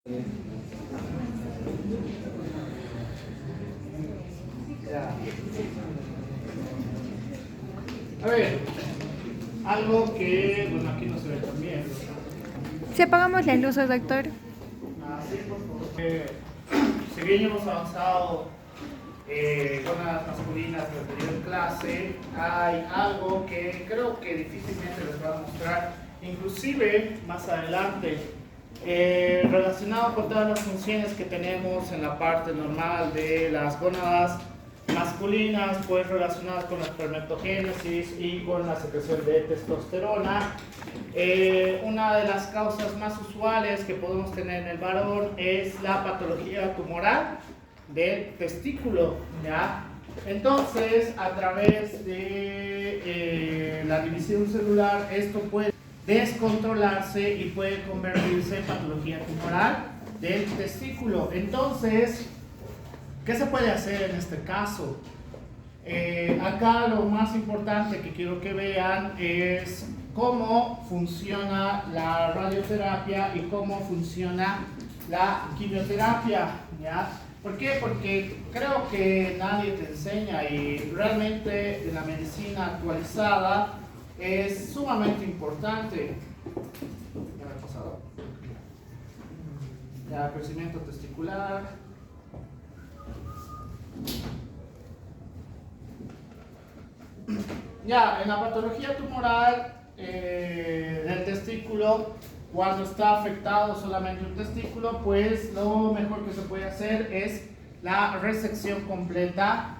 Ya. A ver, algo que, bueno, aquí no se ve tan bien. Si apagamos las luces, doctor. Así, por favor. Si bien hemos avanzado con las masculinas de la anterior clase, hay algo que creo que difícilmente les va a mostrar, inclusive más adelante, relacionado con todas las funciones que tenemos en la parte normal de las gónadas masculinas, pues relacionadas con la espermatogénesis y con la secreción de testosterona. Una de las causas más usuales que podemos tener en el varón es la patología tumoral del testículo, ¿ya? Entonces, a través de la división celular, esto puede descontrolarse y puede convertirse en patología tumoral del testículo. Entonces, ¿qué se puede hacer en este caso? Acá lo más importante que quiero que vean es cómo funciona la radioterapia y cómo funciona la quimioterapia, ¿ya? ¿Por qué? Porque creo que nadie te enseña y realmente en la medicina actualizada es sumamente importante. Ya me he pasado. Ya, crecimiento testicular. Ya, en la patología tumoral del testículo, cuando está afectado solamente un testículo, pues lo mejor que se puede hacer es la resección completa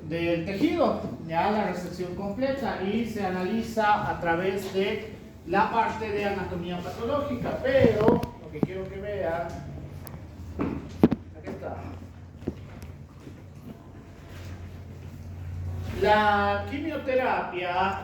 del tejido, ya la resección completa, y se analiza a través de la parte de anatomía patológica, pero lo que quiero que vean, aquí está. La quimioterapia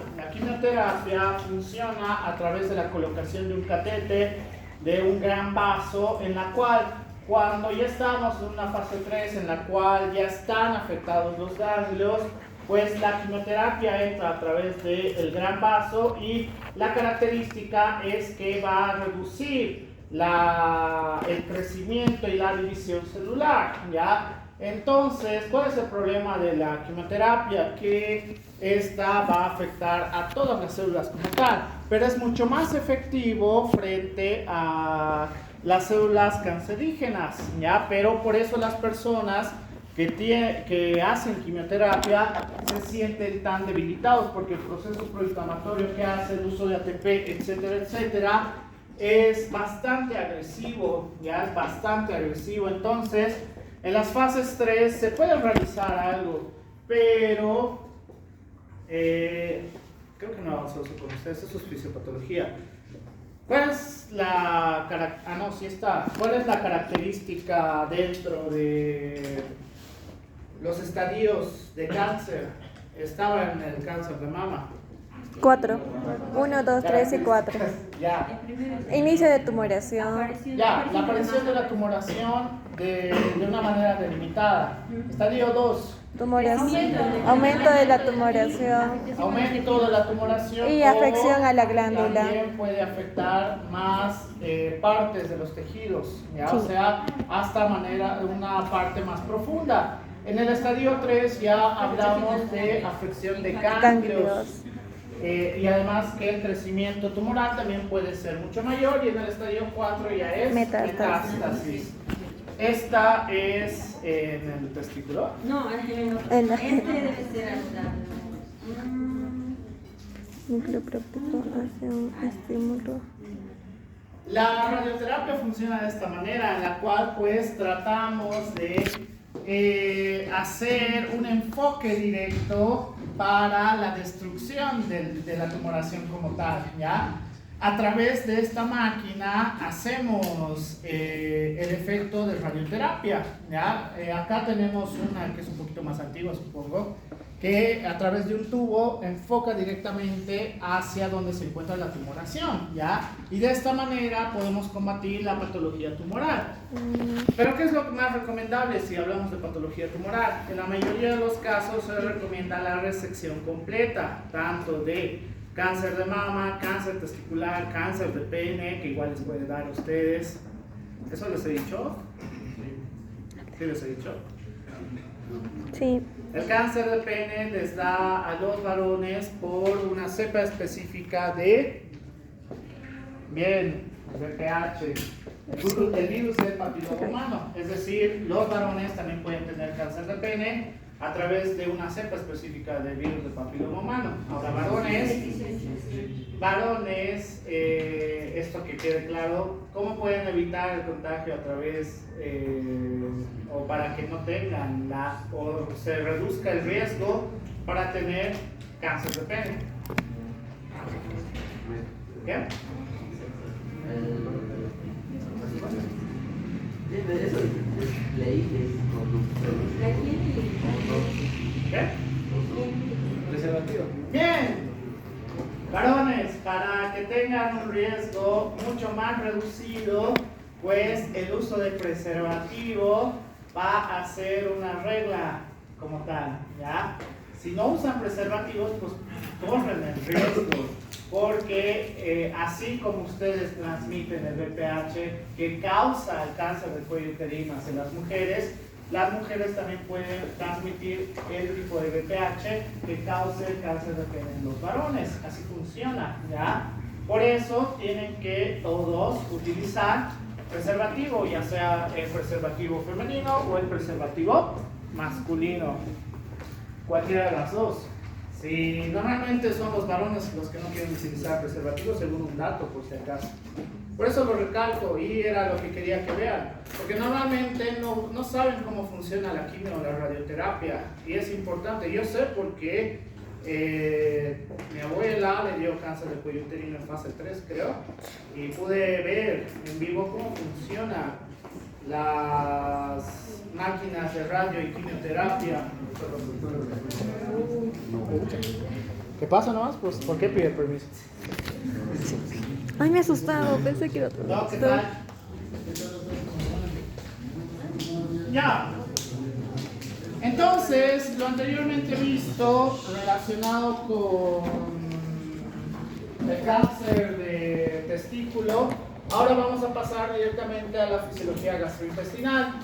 funciona a través de la colocación de un catéter de un gran vaso, en la cual cuando ya estamos en una fase 3 en la cual ya están afectados los ganglios, pues la quimioterapia entra a través del gran vaso y la característica es que va a reducir el crecimiento y la división celular, ¿ya? Entonces, ¿cuál es el problema de la quimioterapia? Que esta va a afectar a todas las células como tal, pero es mucho más efectivo frente a las células cancerígenas, ¿ya? Pero por eso las personas que hacen quimioterapia se sienten tan debilitados, porque el proceso proinflamatorio que hace, el uso de ATP, etcétera, etcétera, es bastante agresivo, ¿ya? Es bastante agresivo. Entonces, en las fases 3 se puede realizar algo, pero creo que no avanzó eso con ustedes, eso es fisiopatología. ¿Cuál es la ¿Cuál es la característica dentro de los estadios de cáncer? Estaba en el cáncer de mama. 4. 1, 2, 3 y 4. Ya. Inicio de tumoración. Ya, la aparición de la tumoración de una manera delimitada. Estadio 2. Tumoración. Aumento de la tumoración. Aumento de la tumoración. Y afección a la glándula. También puede afectar más partes de los tejidos, ¿ya? Sí. O sea, hasta una parte más profunda. En el estadio 3 ya hablamos de afección de ganglios. Y además que el crecimiento tumoral también puede ser mucho mayor, y en el estadio 4 ya es metástasis. Esta es en el testículo. No, este debe ser al Núcleo próptico hace un estímulo. La radioterapia funciona de esta manera, en la cual pues tratamos de hacer un enfoque directo para la destrucción de la tumoración como tal, ¿ya? A través de esta máquina hacemos el efecto de radioterapia, ¿ya? Acá tenemos una que es un poquito más antigua, supongo, que a través de un tubo enfoca directamente hacia donde se encuentra la tumoración, ¿ya? Y de esta manera podemos combatir la patología tumoral. Pero ¿qué es lo más recomendable si hablamos de patología tumoral? En la mayoría de los casos se recomienda la resección completa, tanto de cáncer de mama, cáncer testicular, cáncer de pene, que igual les puede dar a ustedes, ¿Eso les he dicho? ¿Sí les he dicho? Sí. El cáncer de pene les da a los varones por una cepa específica de, bien, VPH, el virus del papiloma humano. Es decir, los varones también pueden tener cáncer de pene a través de una cepa específica del virus del papiloma humano. Ahora, varones, esto que quede claro, ¿cómo pueden evitar el contagio a través, o para que no tengan o se reduzca el riesgo para tener cáncer de pene? ¿Qué? Eso leí que es ¿Qué? preservativo. Bien, varones, para que tengan un riesgo mucho más reducido, pues el uso de preservativo va a ser una regla como tal, ¿ya? Si no usan preservativos, pues corren el riesgo, porque así como ustedes transmiten el VPH que causa el cáncer del cuello uterino hacia las mujeres también pueden transmitir el tipo de VPH que cause el cáncer de pene en los varones. Así funciona, ¿ya? Por eso tienen que todos utilizar preservativo, ya sea el preservativo femenino o el preservativo masculino. Cualquiera de las dos. Si normalmente son los varones los que no quieren utilizar preservativo, según un dato, por si acaso. Por eso lo recalco y era lo que quería que vean. Porque normalmente no saben cómo funciona la quimio o la radioterapia. Y es importante. Yo sé porque mi abuela le dio cáncer de cuello uterino en fase 3, creo. Y pude ver en vivo cómo funcionan las máquinas de radio y quimioterapia. ¿Qué pasa nomás? Pues, ¿por qué pide permiso? Ay, me he asustado, pensé que era otro. No, ¿qué tal? Ya. Entonces, lo anteriormente visto relacionado con el cáncer de testículo, ahora vamos a pasar directamente a la fisiología gastrointestinal.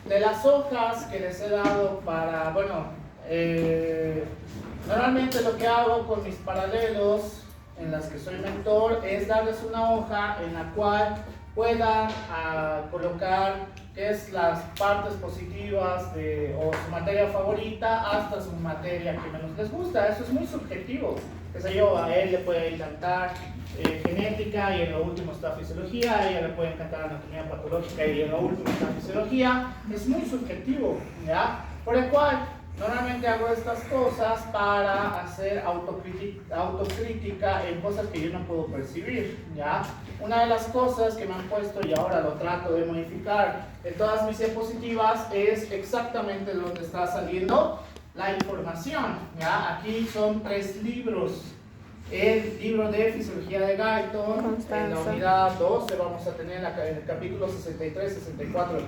De las hojas que les he dado para, bueno, normalmente lo que hago con mis paralelos en las que soy mentor es darles una hoja en la cual puedan colocar qué es las partes positivas o su materia favorita hasta su materia que menos les gusta. Eso es muy subjetivo. Qué sé yo, a él le puede encantar genética y en lo último está fisiología, a ella le puede encantar anatomía patológica y en lo último está fisiología. Es muy subjetivo, ¿ya? Por el cual normalmente hago estas cosas para hacer autocrítica en cosas que yo no puedo percibir, ¿ya? Una de las cosas que me han puesto y ahora lo trato de modificar en todas mis diapositivas es exactamente donde está saliendo la información, ¿ya? Aquí son 3 libros. El libro de Fisiología de Guyton, en la unidad 12 vamos a tener en el capítulo 63, 64,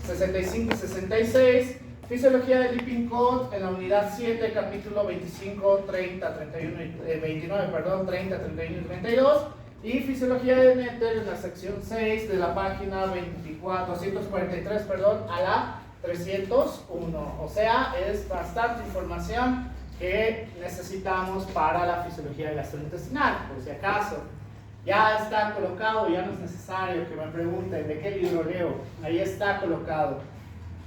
65 y 66. Fisiología de Lippincott en la unidad 7, capítulo 25, 30, 31 y 29, perdón, 30, 31 y 32. Y Fisiología de Netter en la sección 6 de la página 243, perdón, a la 301. O sea, es bastante información que necesitamos para la fisiología gastrointestinal, por si acaso. Ya está colocado, ya no es necesario que me pregunten de qué libro leo. Ahí está colocado.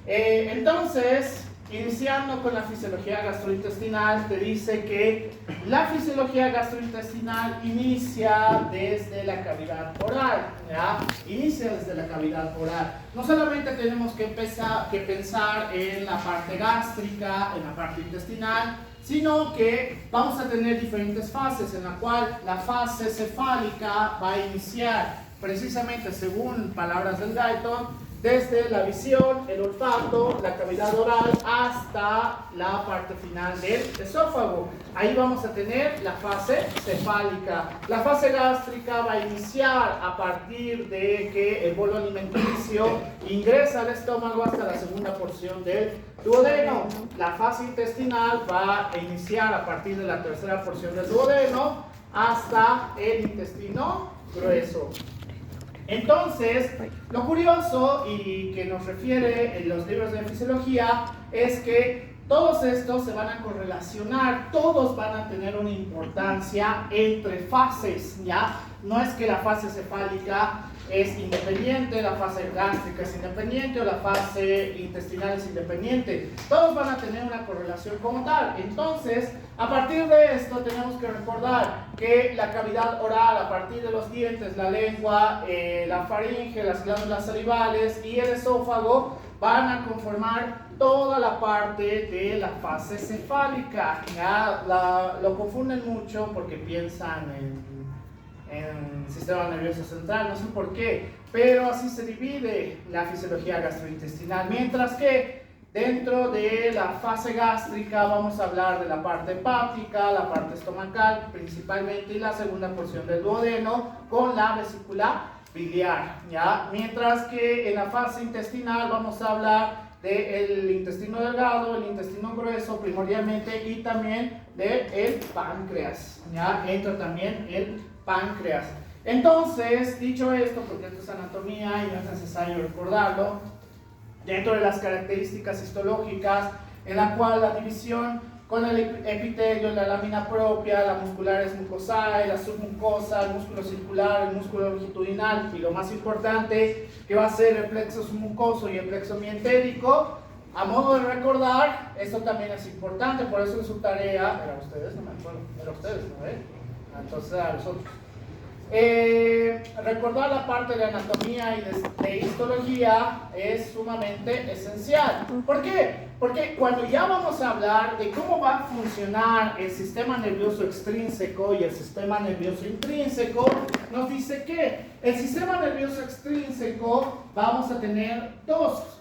Entonces, iniciando con la fisiología gastrointestinal, te dice que la fisiología gastrointestinal inicia desde la cavidad oral, ¿ya? Inicia desde la cavidad oral. No solamente tenemos que pensar en la parte gástrica, en la parte intestinal, sino que vamos a tener diferentes fases, en la cual la fase cefálica va a iniciar, precisamente según palabras del Guyton, desde la visión, el olfato, la cavidad oral hasta la parte final del esófago. Ahí vamos a tener la fase cefálica. La fase gástrica va a iniciar a partir de que el bolo alimenticio ingresa al estómago hasta la segunda porción del duodeno. La fase intestinal va a iniciar a partir de la tercera porción del duodeno hasta el intestino grueso. Entonces, lo curioso y que nos refiere en los libros de fisiología es que todos estos se van a correlacionar, todos van a tener una importancia entre fases, ¿ya? No es que la fase cefálica es independiente, la fase gástrica es independiente o la fase intestinal es independiente. Todos van a tener una correlación como tal. Entonces, a partir de esto tenemos que recordar que la cavidad oral, a partir de los dientes, la lengua, la faringe, las glándulas salivales y el esófago van a conformar toda la parte de la fase cefálica. ¿Ya? Lo confunden mucho porque piensan en sistema nervioso central, no sé por qué, pero así se divide la fisiología gastrointestinal, mientras que dentro de la fase gástrica vamos a hablar de la parte hepática, la parte estomacal principalmente y la segunda porción del duodeno con la vesícula biliar, ¿ya? Mientras que en la fase intestinal vamos a hablar del intestino delgado, el intestino grueso primordialmente y también del páncreas, ¿ya? Entra también el páncreas. Entonces, dicho esto, porque esto es anatomía y no es necesario recordarlo, dentro de las características histológicas, en la cual la división con el epitelio, la lámina propia, la muscular es mucosae, la submucosa, el músculo circular, el músculo longitudinal y lo más importante que va a ser el plexo submucoso y el plexo mientérico. A modo de recordar, esto también es importante, por eso en su tarea, era ustedes, no me acuerdo, era ustedes, ¿no? Entonces a nosotros. Recordar la parte de anatomía y de histología es sumamente esencial. ¿Por qué? Porque cuando ya vamos a hablar de cómo va a funcionar el sistema nervioso extrínseco y el sistema nervioso intrínseco, nos dice que el sistema nervioso extrínseco vamos a tener dos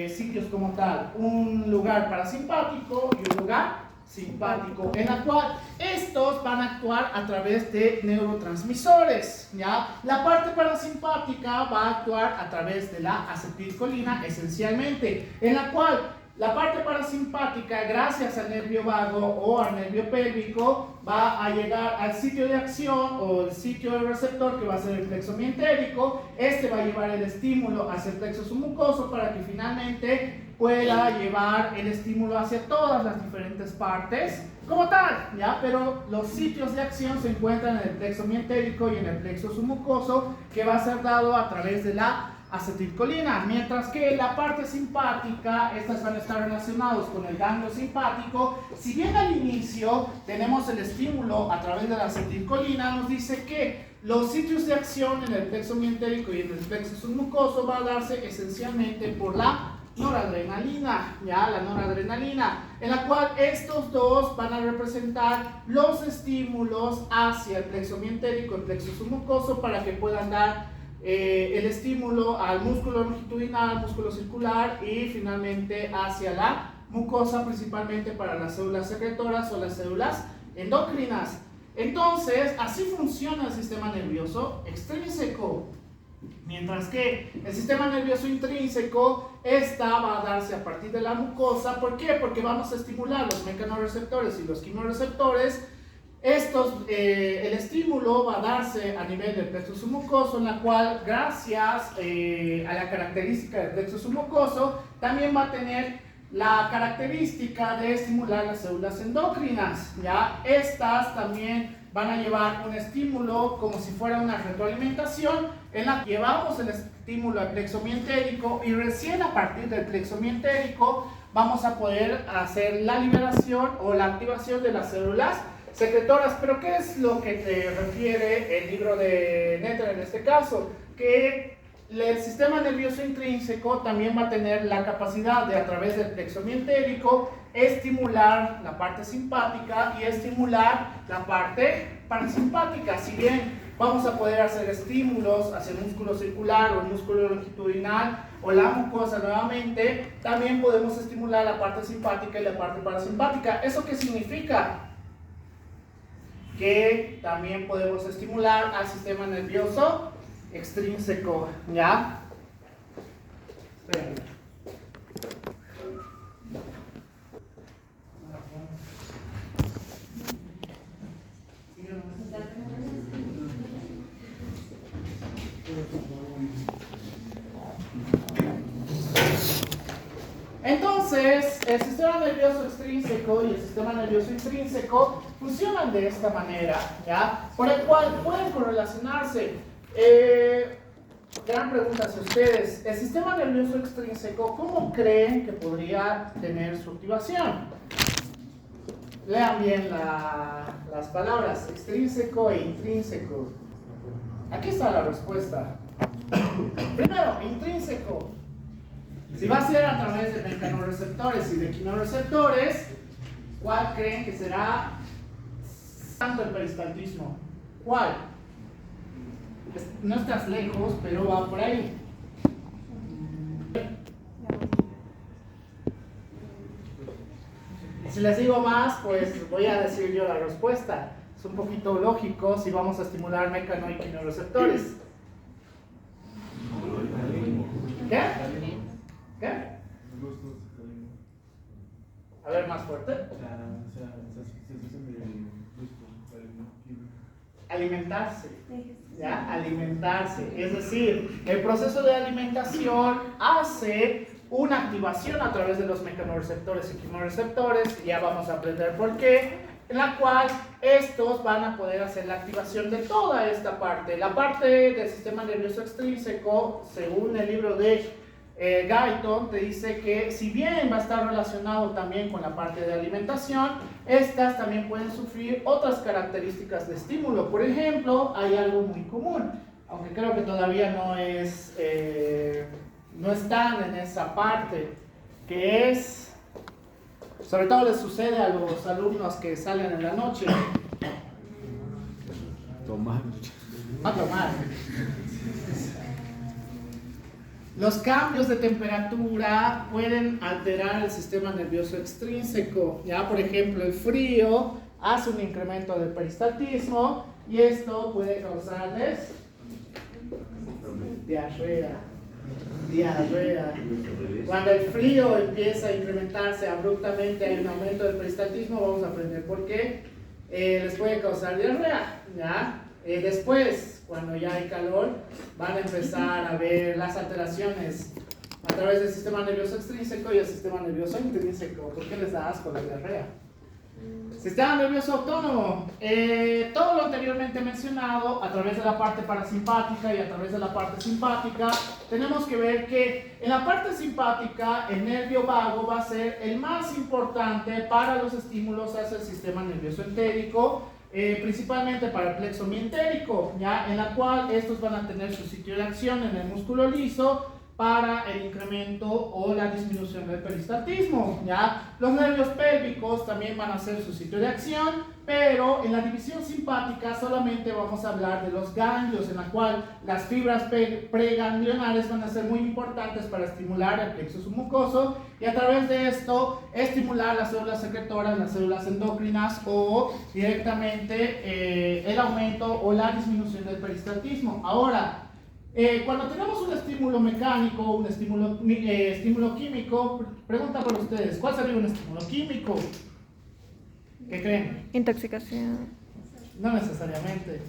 sitios como tal, un lugar parasimpático y un lugar simpático, en la cual estos van a actuar a través de neurotransmisores, ¿ya? La parte parasimpática va a actuar a través de la acetilcolina esencialmente, en la cual la parte parasimpática, gracias al nervio vago o al nervio pélvico, va a llegar al sitio de acción o el sitio del receptor que va a ser el plexo mientérico. Este va a llevar el estímulo hacia el plexo submucoso para que finalmente pueda llevar el estímulo hacia todas las diferentes partes como tal, ¿ya? Pero los sitios de acción se encuentran en el plexo mientérico y en el plexo submucoso, que va a ser dado a través de la acetilcolina, mientras que la parte simpática, estas van a estar relacionados con el ganglio simpático. Si bien al inicio tenemos el estímulo a través de la acetilcolina, nos dice que los sitios de acción en el plexo mientérico y en el plexo submucoso va a darse esencialmente por la noradrenalina, ya la noradrenalina, en la cual estos dos van a representar los estímulos hacia el plexo mientérico y el plexo submucoso para que puedan dar el estímulo al músculo longitudinal, músculo circular y finalmente hacia la mucosa, principalmente para las células secretoras o las células endocrinas. Entonces, así funciona el sistema nervioso extrínseco. Mientras que el sistema nervioso intrínseco, esta va a darse a partir de la mucosa. ¿Por qué? Porque vamos a estimular los mecanorreceptores y los quimioreceptores. El estímulo va a darse a nivel del plexo submucoso, en la cual, gracias a la característica del plexo submucoso, también va a tener la característica de estimular las células endocrinas, ¿ya? Estas también van a llevar un estímulo como si fuera una retroalimentación, en la que llevamos el estímulo al plexo mientérico y recién a partir del plexo mientérico vamos a poder hacer la liberación o la activación de las células secretoras. Pero ¿qué es lo que te refiere el libro de Netter en este caso? Que el sistema nervioso intrínseco también va a tener la capacidad de, a través del plexo mientérico, estimular la parte simpática y estimular la parte parasimpática. Si bien vamos a poder hacer estímulos hacia el músculo circular o el músculo longitudinal o la mucosa nuevamente, también podemos estimular la parte simpática y la parte parasimpática. ¿Eso qué significa? Que también podemos estimular al sistema nervioso extrínseco, ¿ya? Esperen. Entonces, el sistema nervioso extrínseco y el sistema nervioso intrínseco funcionan de esta manera, ¿ya? Por el cual pueden correlacionarse. Gran pregunta hacia ustedes. El sistema nervioso extrínseco, ¿cómo creen que podría tener su activación? Lean bien las palabras, extrínseco e intrínseco. Aquí está la respuesta. Primero, intrínseco. Si va a ser a través de mecanorreceptores y de quinoreceptores, ¿cuál creen que será tanto el peristaltismo? ¿Cuál? No estás lejos, pero va por ahí. Si les digo más, pues voy a decir yo la respuesta. Es un poquito lógico si vamos a estimular mecano y quinoreceptores. ¿Qué? ¿Qué? A ver, más fuerte. Alimentarse. ¿Ya? Alimentarse. Es decir, el proceso de alimentación hace una activación a través de los mecanorreceptores y quimoreceptores, ya vamos a aprender por qué, en la cual estos van a poder hacer la activación de toda esta parte. La parte del sistema nervioso extrínseco, según el libro de Guyton, te dice que si bien va a estar relacionado también con la parte de alimentación, estas también pueden sufrir otras características de estímulo. Por ejemplo, hay algo muy común, aunque creo que todavía no están en esa parte, que es, sobre todo les sucede a los alumnos que salen en la noche. Tomar. A tomar. Los cambios de temperatura pueden alterar el sistema nervioso extrínseco. Ya, por ejemplo, el frío hace un incremento del peristaltismo y esto puede causarles diarrea. Cuando el frío empieza a incrementarse abruptamente, hay un aumento del peristaltismo. Vamos a aprender por qué. Les puede causar diarrea, ¿ya? Después, cuando ya hay calor, van a empezar a ver las alteraciones a través del sistema nervioso extrínseco y el sistema nervioso intrínseco. ¿Por qué les da asco la diarrea? Sistema nervioso autónomo. Todo lo anteriormente mencionado, a través de la parte parasimpática y a través de la parte simpática, tenemos que ver que en la parte simpática el nervio vago va a ser el más importante para los estímulos hacia el sistema nervioso entérico, principalmente para el plexo mientérico, ¿ya? En la cual estos van a tener su sitio de acción en el músculo liso para el incremento o la disminución del peristaltismo, ¿ya? Los nervios pélvicos también van a ser su sitio de acción, pero en la división simpática solamente vamos a hablar de los ganglios, en la cual las fibras preganglionares van a ser muy importantes para estimular el plexo submucoso y a través de esto estimular las células secretoras, las células endocrinas o directamente el aumento o la disminución del peristaltismo. Ahora, cuando tenemos un estímulo mecánico, un estímulo químico, pregunta para ustedes, ¿cuál sería un estímulo químico? ¿Qué creen? Intoxicación. No necesariamente.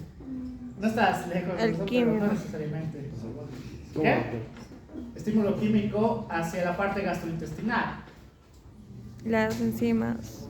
No estás lejos de El nosotros, químico. no necesariamente. ¿Qué? Estímulo químico hacia la parte gastrointestinal. Las enzimas.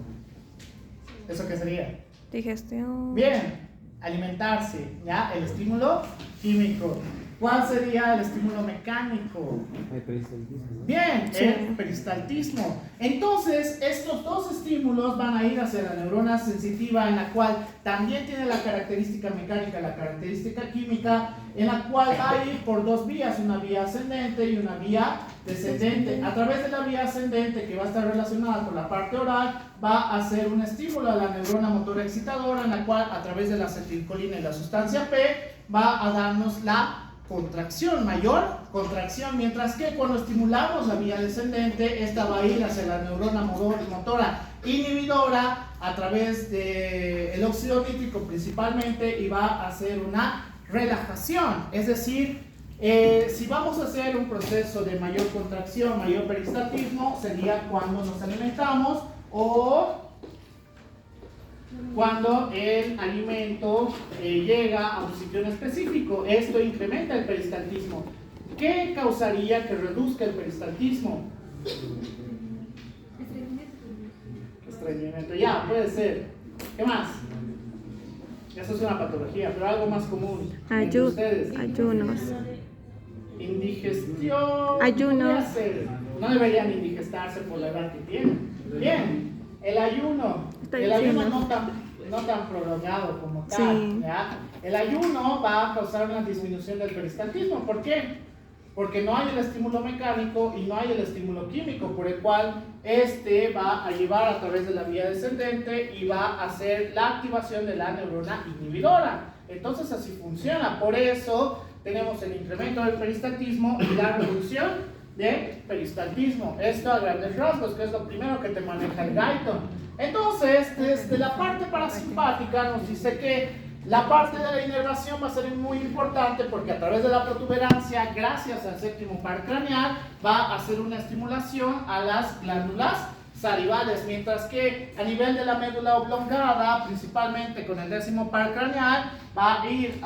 ¿Eso qué sería? Digestión. Bien, alimentarse, ¿ya? El estímulo químico. ¿Cuál sería el estímulo mecánico? Hay peristaltismo. Bien, Sí. el peristaltismo. Entonces, estos dos estímulos van a ir hacia la neurona sensitiva, en la cual también tiene la característica mecánica, la característica química, en la cual va a ir por dos vías, una vía ascendente y una vía descendente. A través de la vía ascendente, que va a estar relacionada con la parte oral, va a hacer un estímulo a la neurona motora excitadora, en la cual a través de la acetilcolina y la sustancia P va a darnos la contracción, mayor contracción, mientras que cuando estimulamos la vía descendente, esta va a ir hacia la neurona motora inhibidora a través del óxido nítrico principalmente y va a hacer una relajación. Es decir, si vamos a hacer un proceso de mayor contracción, mayor peristaltismo, sería cuando nos alimentamos o cuando el alimento llega a un sitio en específico. Esto incrementa el peristaltismo. ¿Qué causaría que reduzca el peristaltismo? Estreñimiento, ya, puede ser. ¿Qué más? Eso es una patología, pero algo más común entre ustedes. Ayunos. Indigestión. Ayuno. podría ser. No deberían indigestarse por la edad que tienen. Bien, el ayuno. Estoy El ayuno diciendo. no tan prolongado como tal. Sí. ¿ya? El ayuno va a causar una disminución del peristaltismo. ¿Por qué? Porque no hay el estímulo mecánico y no hay el estímulo químico, por el cual este va a llevar a través de la vía descendente y va a hacer la activación de la neurona inhibidora. Entonces así funciona. Por eso tenemos el incremento del peristaltismo y la reducción del peristaltismo. Esto a grandes rasgos, que es lo primero que te maneja el Guyton. Entonces, desde la parte parasimpática nos dice que la parte de la inervación va a ser muy importante porque a través de la protuberancia, gracias al séptimo par craneal, va a hacer una estimulación a las glándulas salivales, mientras que a nivel de la médula oblongada, principalmente con el décimo par craneal, va a ir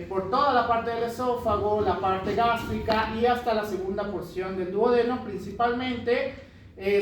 por toda la parte del esófago, la parte gástrica y hasta la segunda porción del duodeno, principalmente.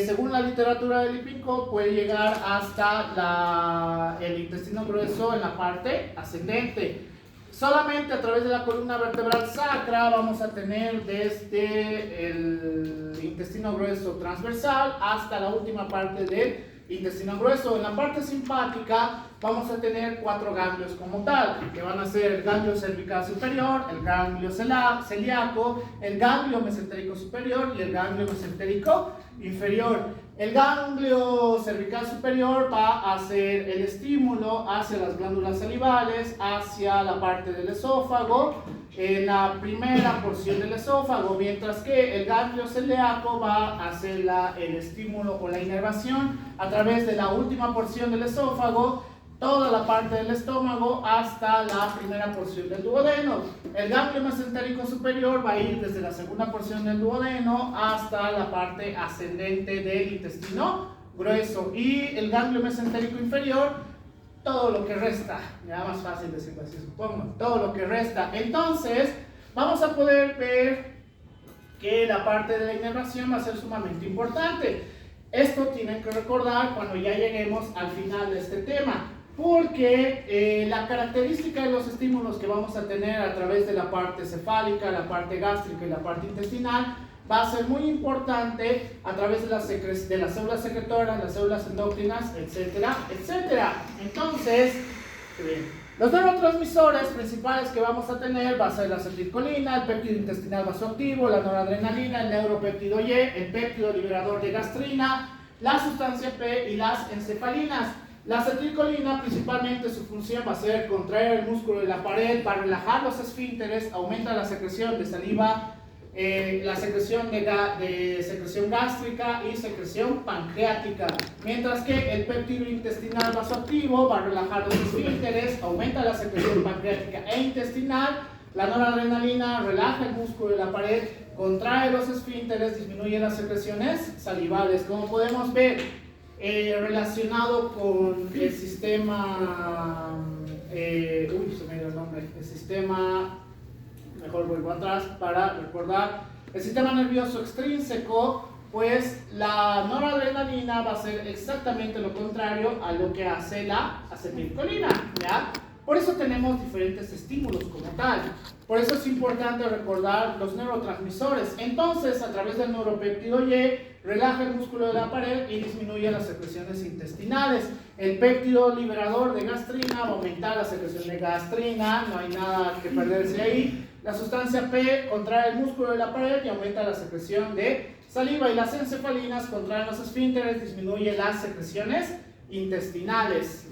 Según la literatura de Lippincott, puede llegar hasta el intestino grueso en la parte ascendente. Solamente a través de la columna vertebral sacra vamos a tener desde el intestino grueso transversal hasta la última parte del intestino grueso. En la parte simpática vamos a tener 4 ganglios como tal, que van a ser el ganglio cervical superior, el ganglio celíaco, el ganglio mesentérico superior y el ganglio mesentérico inferior. El ganglio cervical superior va a hacer el estímulo hacia las glándulas salivales, hacia la parte del esófago, en la primera porción del esófago, mientras que el ganglio celíaco va a hacer el estímulo o la inervación a través de la última porción del esófago, toda la parte del estómago hasta la primera porción del duodeno. El ganglio mesentérico superior va a ir desde la segunda porción del duodeno hasta la parte ascendente del intestino grueso. Y el ganglio mesentérico inferior, todo lo que resta, ya más fácil decirlo así supongo, todo lo que resta. Entonces, vamos a poder ver que la parte de la inervación va a ser sumamente importante. Esto tienen que recordar cuando ya lleguemos al final de este tema. Porque la característica de los estímulos que vamos a tener a través de la parte cefálica, la parte gástrica y la parte intestinal va a ser muy importante a través de las células secretoras, las células endocrinas, etcétera, etcétera. Entonces, los neurotransmisores principales que vamos a tener va a ser la acetilcolina, el péptido intestinal vasoactivo, la noradrenalina, el neuropéptido Y, el péptido liberador de gastrina, la sustancia P y las encefalinas. La acetilcolina, principalmente su función va a ser contraer el músculo de la pared, para relajar los esfínteres, aumenta la secreción de saliva, la secreción de secreción gástrica y secreción pancreática. Mientras que el péptido intestinal vasoactivo va a relajar los esfínteres, aumenta la secreción pancreática e intestinal. La noradrenalina relaja el músculo de la pared, contrae los esfínteres, disminuye las secreciones salivales. Como podemos ver, relacionado con el sistema, se me dio el nombre, el sistema, mejor vuelvo atrás para recordar, el sistema nervioso extrínseco, pues la noradrenalina va a ser exactamente lo contrario a lo que hace la acetilcolina, ¿ya? Por eso tenemos diferentes estímulos como tal. Por eso es importante recordar los neurotransmisores. Entonces, a través del neuropéptido Y, relaja el músculo de la pared y disminuye las secreciones intestinales. El péptido liberador de gastrina va a aumentar la secreción de gastrina, no hay nada que perderse ahí. La sustancia P contrae el músculo de la pared y aumenta la secreción de saliva. Y las encefalinas contraen los esfínteres, disminuye las secreciones intestinales.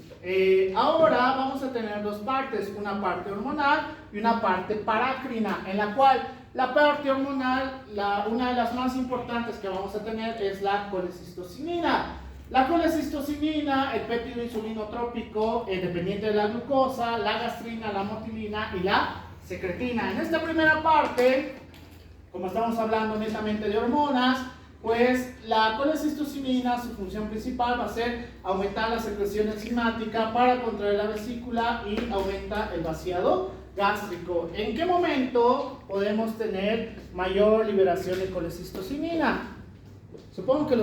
Ahora vamos a tener 2 partes, una parte hormonal y una parte parácrina, en la cual la parte hormonal, una de las más importantes que vamos a tener es la colecistocinina. La colecistocinina, el péptido insulinotrópico dependiente de la glucosa, la gastrina, la motilina y la secretina. En esta primera parte, como estamos hablando netamente de hormonas, pues la colecistocinina, su función principal va a ser aumentar la secreción enzimática para contraer la vesícula y aumenta el vaciado gástrico. ¿En qué momento podemos tener mayor liberación de colecistocinina? Supongo que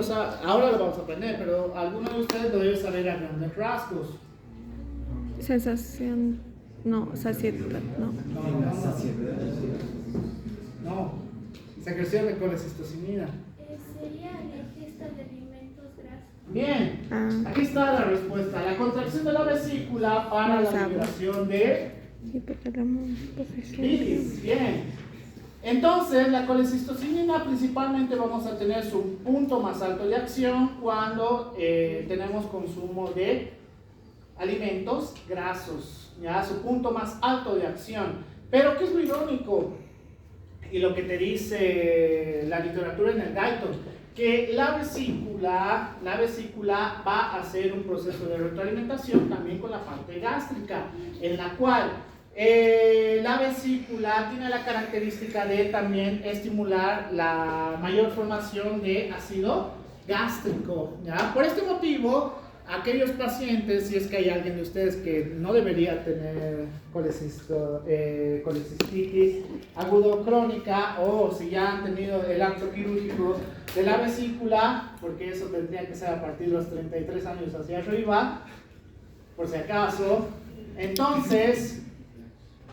ahora lo vamos a aprender, pero alguno de ustedes lo debe saber a grandes rasgos. Sensación, no, saciedad, no. No. Secreción de colecistocinina. Sería la ingesta de alimentos grasos. Bien, Ah. aquí está la respuesta. La contracción de la vesícula para la liberación de bilis. Bien. Entonces, la colecistocinina principalmente vamos a tener su punto más alto de acción cuando tenemos consumo de alimentos grasos, ya su punto más alto de acción. Pero ¿qué es lo irónico? Y lo que te dice la literatura en el Guyton, que la vesícula va a hacer un proceso de retroalimentación también con la parte gástrica, en la cual la vesícula tiene la característica de también estimular la mayor formación de ácido gástrico, ¿ya? Por este motivo, aquellos pacientes, si es que hay alguien de ustedes que no debería tener colecistitis agudo crónica, o si ya han tenido el acto quirúrgico de la vesícula, porque eso tendría que ser a partir de los 33 años hacia arriba, por si acaso. Entonces,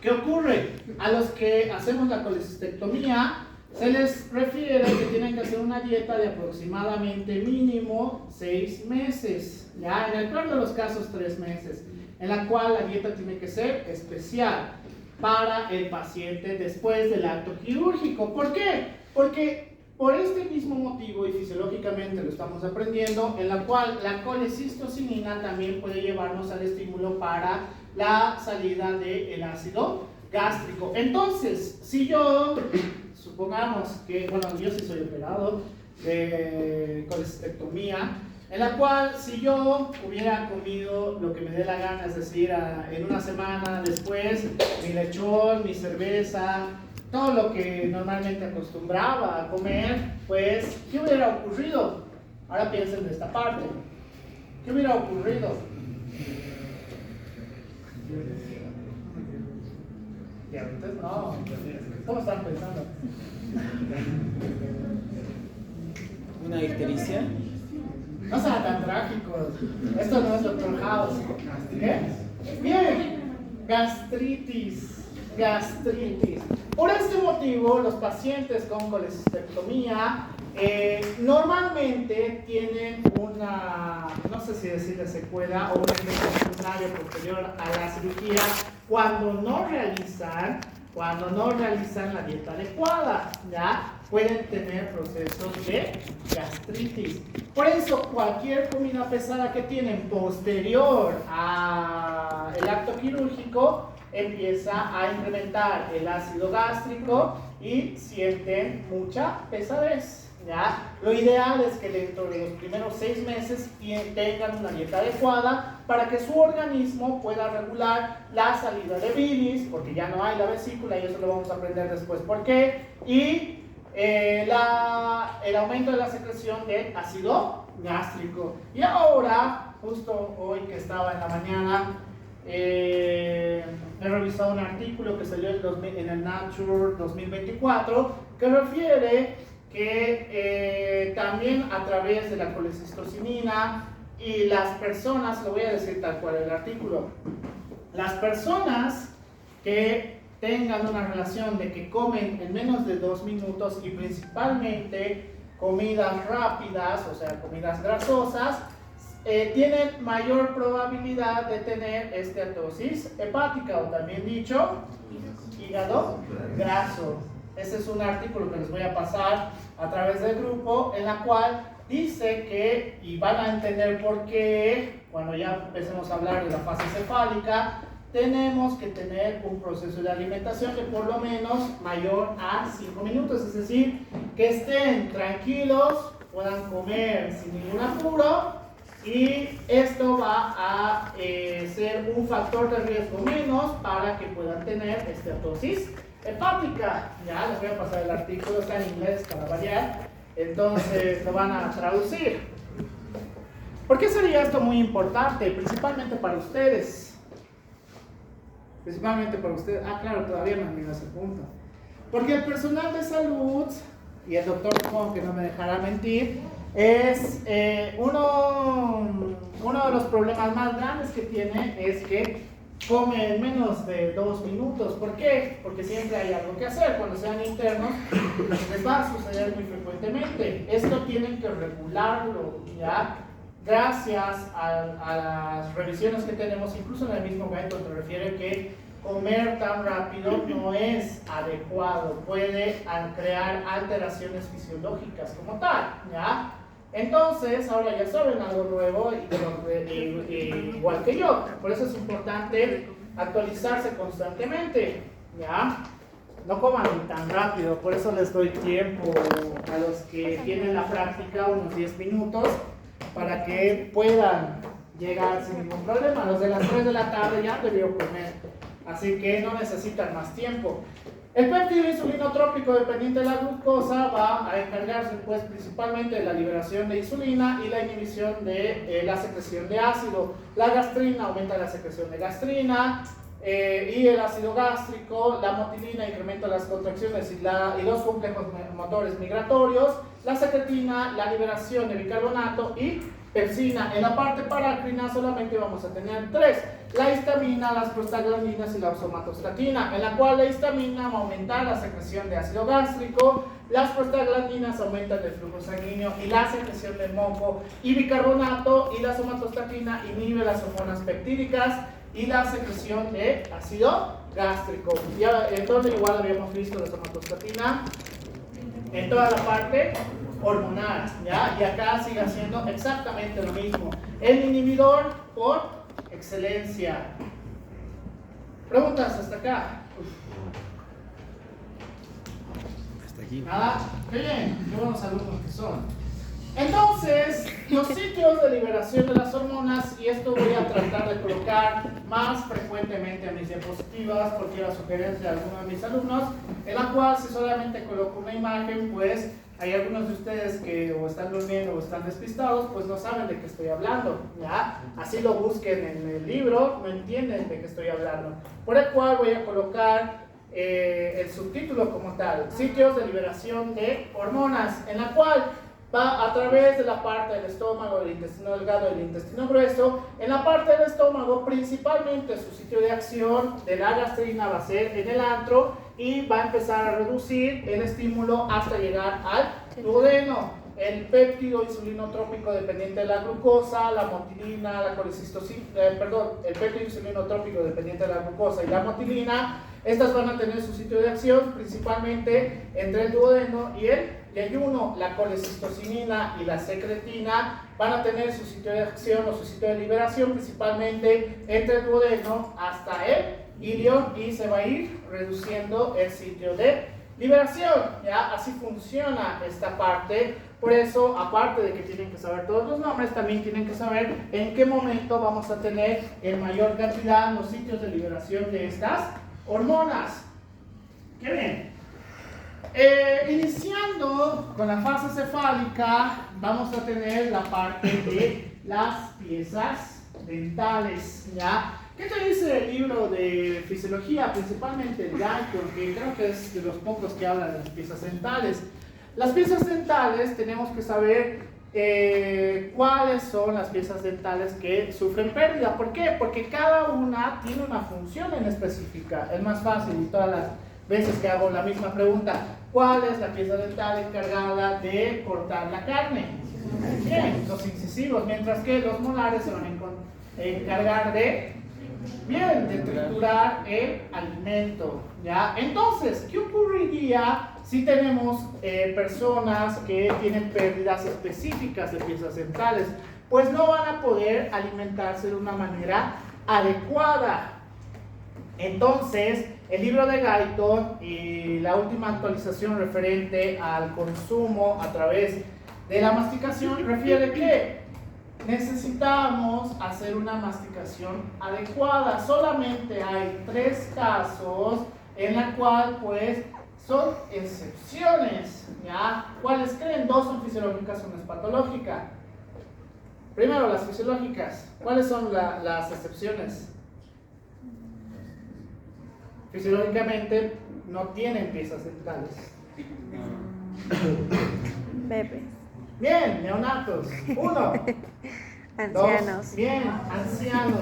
¿qué ocurre? A los que hacemos la colecistectomía se les refiere que tienen que hacer una dieta de aproximadamente mínimo 6 meses, ya en el peor de los casos 3 meses, en la cual la dieta tiene que ser especial para el paciente después del acto quirúrgico. ¿Por qué? Porque por este mismo motivo, y fisiológicamente lo estamos aprendiendo, en la cual la colecistocinina también puede llevarnos al estímulo para la salida del ácido gástrico. Entonces, si yo, supongamos que, bueno, yo sí soy operado de colecistectomía, en la cual si yo hubiera comido lo que me dé la gana, es decir, en una semana después, mi lechón, mi cerveza, todo lo que normalmente acostumbraba a comer, pues, ¿qué hubiera ocurrido? Ahora piensen de esta parte. ¿Qué hubiera ocurrido? Entonces, no. ¿Cómo están pensando? ¿Una ictericia? No sean tan trágicos. Esto no es Dr. House. ¿Qué? Bien. Gastritis. Por este motivo, los pacientes con colecistectomía normalmente tienen una, no sé si decirle secuela o un efecto secundario posterior a la cirugía cuando no realizan la dieta adecuada, ¿ya? Pueden tener procesos de gastritis. Por eso, cualquier comida pesada que tienen posterior al acto quirúrgico empieza a incrementar el ácido gástrico y sienten mucha pesadez, ¿ya? Lo ideal es que dentro de los primeros 6 meses tengan una dieta adecuada para que su organismo pueda regular la salida de bilis, porque ya no hay la vesícula, y eso lo vamos a aprender después por qué, y el aumento de la secreción de ácido gástrico. Y ahora, justo hoy que estaba en la mañana, he revisado un artículo que salió en el Nature 2024 que refiere que también a través de la colecistocinina y las personas, lo voy a decir tal cual el artículo, las personas que tengan una relación de que comen en menos de 2 minutos y principalmente comidas rápidas, o sea, comidas grasosas, tienen mayor probabilidad de tener esteatosis hepática, o también dicho, hígado graso. Ese es un artículo que les voy a pasar a través del grupo, en la cual dice que, y van a entender por qué, cuando ya empecemos a hablar de la fase cefálica, tenemos que tener un proceso de alimentación de por lo menos mayor a 5 minutos, es decir, que estén tranquilos, puedan comer sin ningún apuro, y esto va a ser un factor de riesgo menos para que puedan tener esteatosis hepática. Ya les voy a pasar el artículo, está en inglés para variar, entonces lo van a traducir. ¿Por qué sería esto muy importante? Principalmente para ustedes. Principalmente para ustedes. Ah, claro, todavía no han llegado a ese punto. Porque el personal de salud y el doctor supongo que no me dejará mentir, es uno de los problemas más grandes que tiene es que come en menos de 2 minutos. ¿Por qué? Porque siempre hay algo que hacer. Cuando sean internos, les va a suceder muy frecuentemente. Esto tienen que regularlo, ¿ya? Gracias a las revisiones que tenemos, incluso en el mismo método, te refiere que comer tan rápido no es adecuado, puede crear alteraciones fisiológicas como tal, ¿ya? Entonces, ahora ya saben algo nuevo igual que yo. Por eso es importante actualizarse constantemente, ¿ya? No coman tan rápido, por eso les doy tiempo a los que tienen la práctica, unos 10 minutos, para que puedan llegar sin ningún problema. Los de las 3 de la tarde ya debió comer, así que no necesitan más tiempo. El péptido insulinotrópico dependiente de la glucosa va a encargarse pues principalmente de la liberación de insulina y la inhibición de la secreción de ácido. La gastrina aumenta la secreción de gastrina y el ácido gástrico. La motilina incrementa las contracciones y los complejos motores migratorios. La secretina, la liberación de bicarbonato y pepsina. En la parte paracrina solamente vamos a tener 3. La histamina, las prostaglandinas y la somatostatina, en la cual la histamina va a aumentar la secreción de ácido gástrico, las prostaglandinas aumentan el flujo sanguíneo y la secreción de moco y bicarbonato, y la somatostatina inhibe las hormonas peptídicas y la secreción de ácido gástrico. Ya, entonces igual habíamos visto la somatostatina en toda la parte hormonal, ¿ya? Y acá sigue haciendo exactamente lo mismo. El inhibidor por excelencia. ¿Preguntas hasta acá? Hasta aquí. Nada, qué bien, qué buenos alumnos que son. Entonces, los sitios de liberación de las hormonas, y esto voy a tratar de colocar más frecuentemente en mis diapositivas, porque era sugerencia de algunos de mis alumnos, en la cual si solamente coloco una imagen, pues hay algunos de ustedes que o están durmiendo o están despistados, pues no saben de qué estoy hablando, ¿ya? Así lo busquen en el libro, no entienden de qué estoy hablando. Por el cual voy a colocar el subtítulo como tal, sitios de liberación de hormonas, en la cual va a través de la parte del estómago, del intestino delgado y del intestino grueso. En la parte del estómago, principalmente su sitio de acción de la gastrina va a ser en el antro y va a empezar a reducir el estímulo hasta llegar al duodeno. El péptido insulinotrópico dependiente de la glucosa, la motilina, la el péptido insulinotrópico dependiente de la glucosa y la motilina, estas van a tener su sitio de acción principalmente entre el duodeno y el yeyuno. La colecistocinina y la secretina van a tener su sitio de acción o su sitio de liberación principalmente entre el duodeno hasta el ilion, y se va a ir reduciendo el sitio de liberación, ¿ya? Así funciona esta parte. Por eso, aparte de que tienen que saber todos los nombres, también tienen que saber en qué momento vamos a tener en mayor cantidad los sitios de liberación de estas hormonas. ¡Qué bien! Iniciando con la fase cefálica, vamos a tener la parte de las piezas dentales, ¿ya? ¿Qué te dice el libro de fisiología, principalmente el Guyton, que creo que es de los pocos que habla de las piezas dentales? Las piezas dentales tenemos que saber cuáles son las piezas dentales que sufren pérdida. ¿Por qué? Porque cada una tiene una función en específica. Es más fácil, y todas las veces que hago la misma pregunta, ¿cuál es la pieza dental encargada de cortar la carne? Bien, los incisivos, mientras que los molares se van a encargar de triturar el alimento, ¿ya? Entonces, ¿qué ocurriría si tenemos personas que tienen pérdidas específicas de piezas dentales? Pues no van a poder alimentarse de una manera adecuada. Entonces, el libro de Guyton y la última actualización referente al consumo a través de la masticación refiere que necesitamos hacer una masticación adecuada. Solamente hay 3 casos en la cual pues son excepciones, ¿ya? ¿Cuáles creen? 2 son fisiológicas, una es patológica. Primero, las fisiológicas. ¿Cuáles son las excepciones? Fisiológicamente no tienen piezas dentales. Bebés. Bien, neonatos. 1. Ancianos. 2. Bien, ancianos.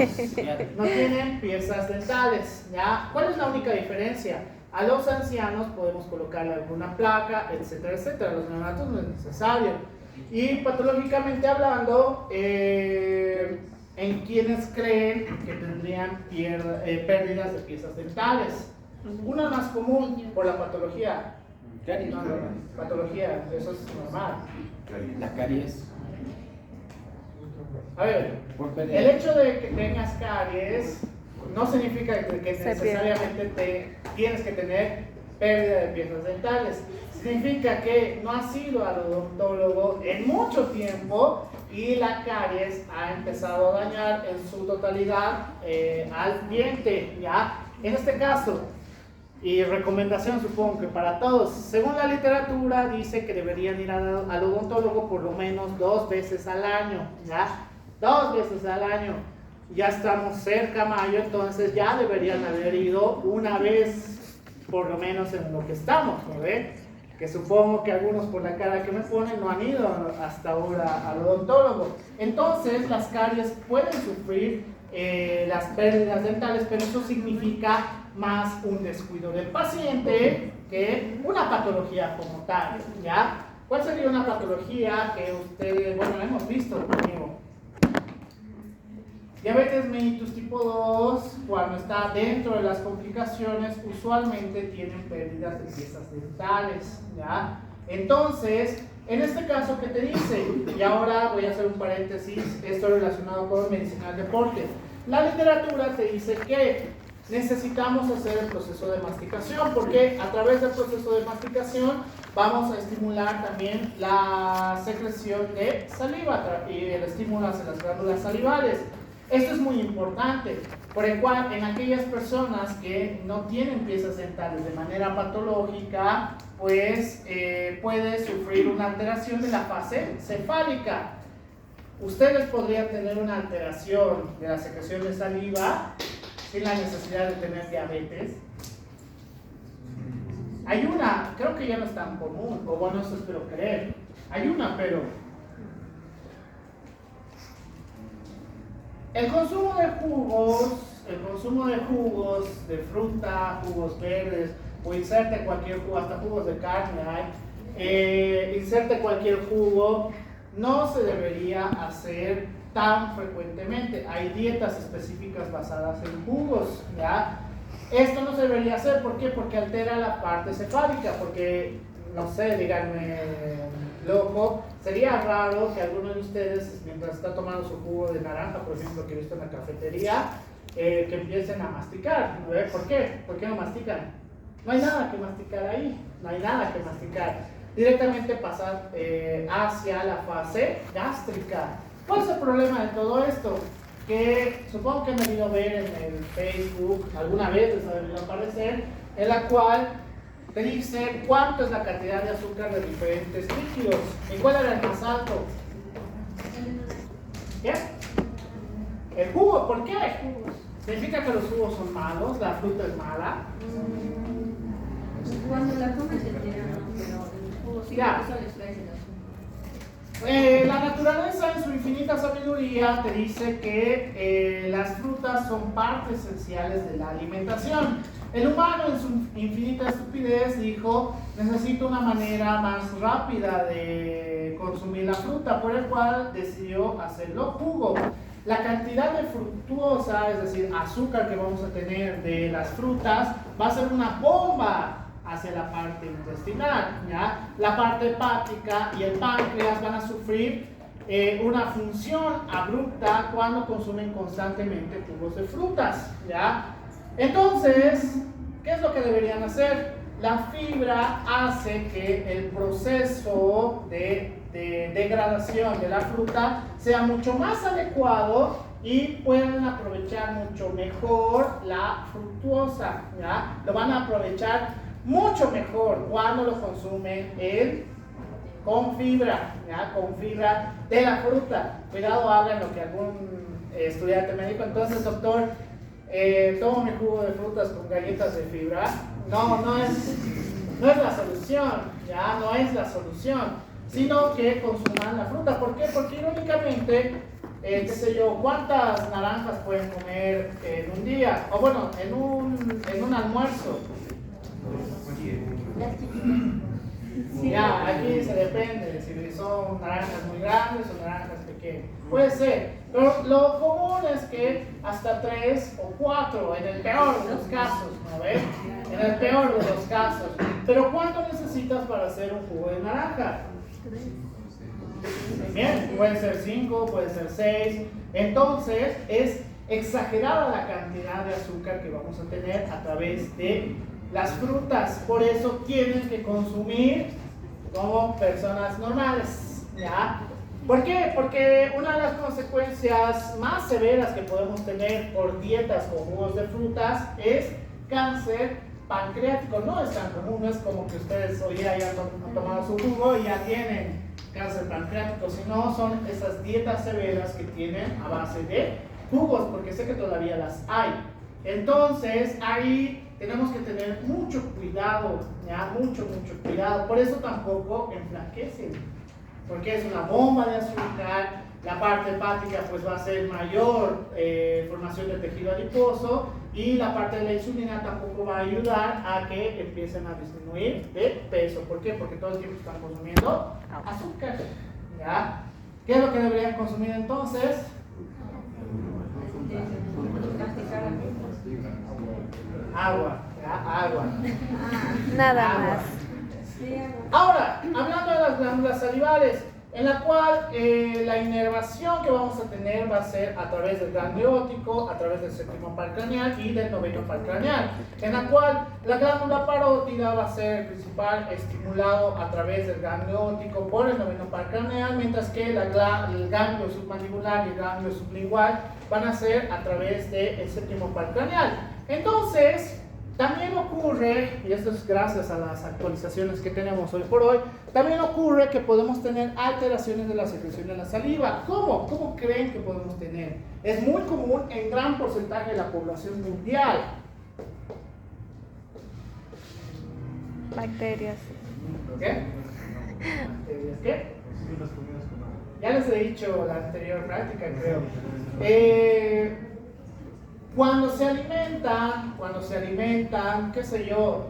No tienen piezas dentales. ¿Ya? ¿Cuál es la única diferencia? A los ancianos podemos colocarle alguna placa, etcétera, etcétera. A los neonatos no es necesario. Y patológicamente hablando, en quienes creen que tendrían pérdidas de piezas dentales. Una más común por la patología. Caries. No, patología, eso es normal. La caries. A ver, Por el pérdida. hecho de que tengas caries no significa que necesariamente tienes que tener pérdida de piezas dentales. Significa que no has ido al odontólogo en mucho tiempo y la caries ha empezado a dañar en su totalidad al diente, ¿ya? En este caso, y recomendación supongo que para todos, según la literatura dice que deberían ir al odontólogo por lo menos 2 veces al año, ¿ya? 2 veces al año. Ya estamos cerca a mayo, entonces ya deberían haber ido una vez por lo menos en lo que estamos, ¿no ve? Que supongo que algunos por la cara que me ponen no han ido hasta ahora al odontólogo. Entonces las caries pueden sufrir las pérdidas dentales, pero eso significa más un descuido del paciente que una patología como tal, ¿ya? ¿Cuál sería una patología que ustedes, bueno, hemos visto conmigo? Diabetes mellitus tipo 2, cuando está dentro de las complicaciones, usualmente tienen pérdidas de piezas dentales, ¿ya? Entonces, en este caso, ¿qué te dice? Y ahora voy a hacer un paréntesis, esto relacionado con medicina del deporte. La literatura te dice que necesitamos hacer el proceso de masticación, porque a través del proceso de masticación vamos a estimular también la secreción de saliva y el estímulo hacia las glándulas salivales. Esto es muy importante, por el cual en aquellas personas que no tienen piezas dentales de manera patológica, pues puede sufrir una alteración de la fase cefálica. Ustedes podrían tener una alteración de la secreción de saliva sin la necesidad de tener diabetes. Hay una, creo que ya no es tan común, o bueno, eso espero creer. Hay una, pero el consumo de jugos de fruta, jugos verdes, o inserte cualquier jugo, hasta jugos de carne hay, inserte cualquier jugo, no se debería hacer tan frecuentemente. Hay dietas específicas basadas en jugos, ¿ya? Esto no se debería hacer, ¿por qué? Porque altera la parte cefálica, porque, no sé, díganme, loco, sería raro que alguno de ustedes, mientras está tomando su jugo de naranja, por ejemplo, que he visto en la cafetería, que empiecen a masticar. ¿Por qué? ¿Por qué no mastican? No hay nada que masticar ahí, no hay nada que masticar. Directamente pasar hacia la fase gástrica. ¿Cuál es el problema de todo esto? Que supongo que han debido ver en el Facebook, alguna vez les ha debido aparecer, en la cual te dice cuánto es la cantidad de azúcar de diferentes líquidos. ¿Y cuál era el más alto? ¿Qué? El jugo. ¿Por qué? ¿Significa que los jugos son malos? ¿La fruta es mala? Cuando la comes se tira, ¿no? Pero el jugo sí, Ya. eso les trae el azúcar. La naturaleza en su infinita sabiduría te dice que las frutas son partes esenciales de la alimentación. El humano en su infinita estupidez dijo, necesito una manera más rápida de consumir la fruta, por el cual decidió hacerlo jugo. La cantidad de fructuosa, es decir, azúcar que vamos a tener de las frutas, va a ser una bomba hacia la parte intestinal, ¿ya? La parte hepática y el páncreas van a sufrir una función abrupta cuando consumen constantemente jugos de frutas, ¿ya? Entonces, ¿qué es lo que deberían hacer? La fibra hace que el proceso de degradación de la fruta sea mucho más adecuado y pueden aprovechar mucho mejor la fructuosa, ¿ya? Lo van a aprovechar mucho mejor cuando lo consumen con fibra, ¿ya? Con fibra de la fruta. Cuidado, hagan lo que algún estudiante me dijo. Entonces, doctor, tomo mi jugo de frutas con galletas de fibra. No es la solución, ya no es la solución, sino que consuman la fruta. ¿Por qué? Porque irónicamente, qué sé yo, ¿cuántas naranjas pueden comer en un día? O bueno, en un almuerzo. Las chiquitas. Ya, aquí se depende si son naranjas muy grandes o naranjas pequeñas. Puede ser, pero lo común es que hasta 3 o 4, en el peor de los casos, ¿no ves? En el peor de los casos. Pero ¿cuánto necesitas para hacer un jugo de naranja? Bien, puede ser 5, puede ser 6. Entonces, es exagerada la cantidad de azúcar que vamos a tener a través de las frutas. Por eso tienen que consumir como personas normales, ¿ya? ¿Por qué? Porque una de las consecuencias más severas que podemos tener por dietas con jugos de frutas es cáncer pancreático. No es tan común, no es como que ustedes hoy día hayan tomado su jugo y ya tienen cáncer pancreático, sino son esas dietas severas que tienen a base de jugos, porque sé que todavía las hay. Entonces, ahí tenemos que tener mucho cuidado, ¿ya? Mucho cuidado. Por eso tampoco enflaquecen, porque es una bomba de azúcar. La parte hepática pues va a ser mayor formación de tejido adiposo, y la parte de la insulina tampoco va a ayudar a que empiecen a disminuir de peso. ¿Por qué? Porque todo el tiempo están consumiendo azúcar, ¿ya? ¿Qué es lo que deberían consumir entonces? Agua, ¿ya? Agua. Nada Agua. más. Ahora, hablando de las glándulas salivales, en la cual la inervación que vamos a tener va a ser a través del ganglio óptico, a través del séptimo par craneal y del noveno par craneal, en la cual la glándula parótida va a ser el principal estimulado a través del ganglio óptico por el noveno par craneal, mientras que el ganglio submandibular y el ganglio sublingual van a ser a través del séptimo par craneal. Entonces, también ocurre, y esto es gracias a las actualizaciones que tenemos hoy por hoy, también ocurre que podemos tener alteraciones de la secreción de la saliva. ¿Cómo? ¿Cómo creen que podemos tener? Es muy común en gran porcentaje de la población mundial. Bacterias. ¿Qué? ¿Bacterias qué? Ya les he dicho la anterior práctica, creo. Cuando se alimentan, qué sé yo,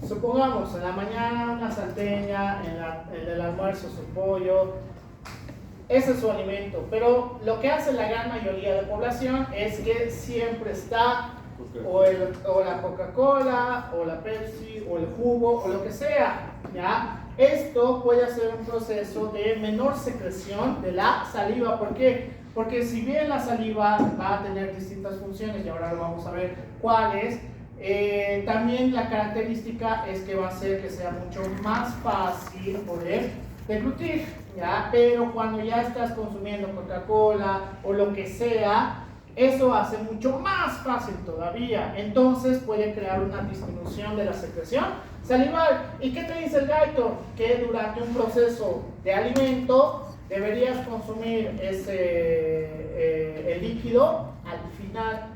supongamos en la mañana una salteña, en el almuerzo su pollo, ese es su alimento. Pero lo que hace la gran mayoría de población es que siempre está o la Coca-Cola, o la Pepsi, o el jugo, o lo que sea, ¿ya? Esto puede hacer un proceso de menor secreción de la saliva. ¿Por qué? Porque si bien la saliva va a tener distintas funciones, y ahora lo vamos a ver cuáles, también la característica es que va a hacer que sea mucho más fácil poder deglutir, ¿ya? Pero cuando ya estás consumiendo Coca-Cola o lo que sea, eso hace mucho más fácil todavía. Entonces puede crear una disminución de la secreción salival. ¿Y qué te dice el gaito? Que durante un proceso de alimento deberías consumir el líquido al final,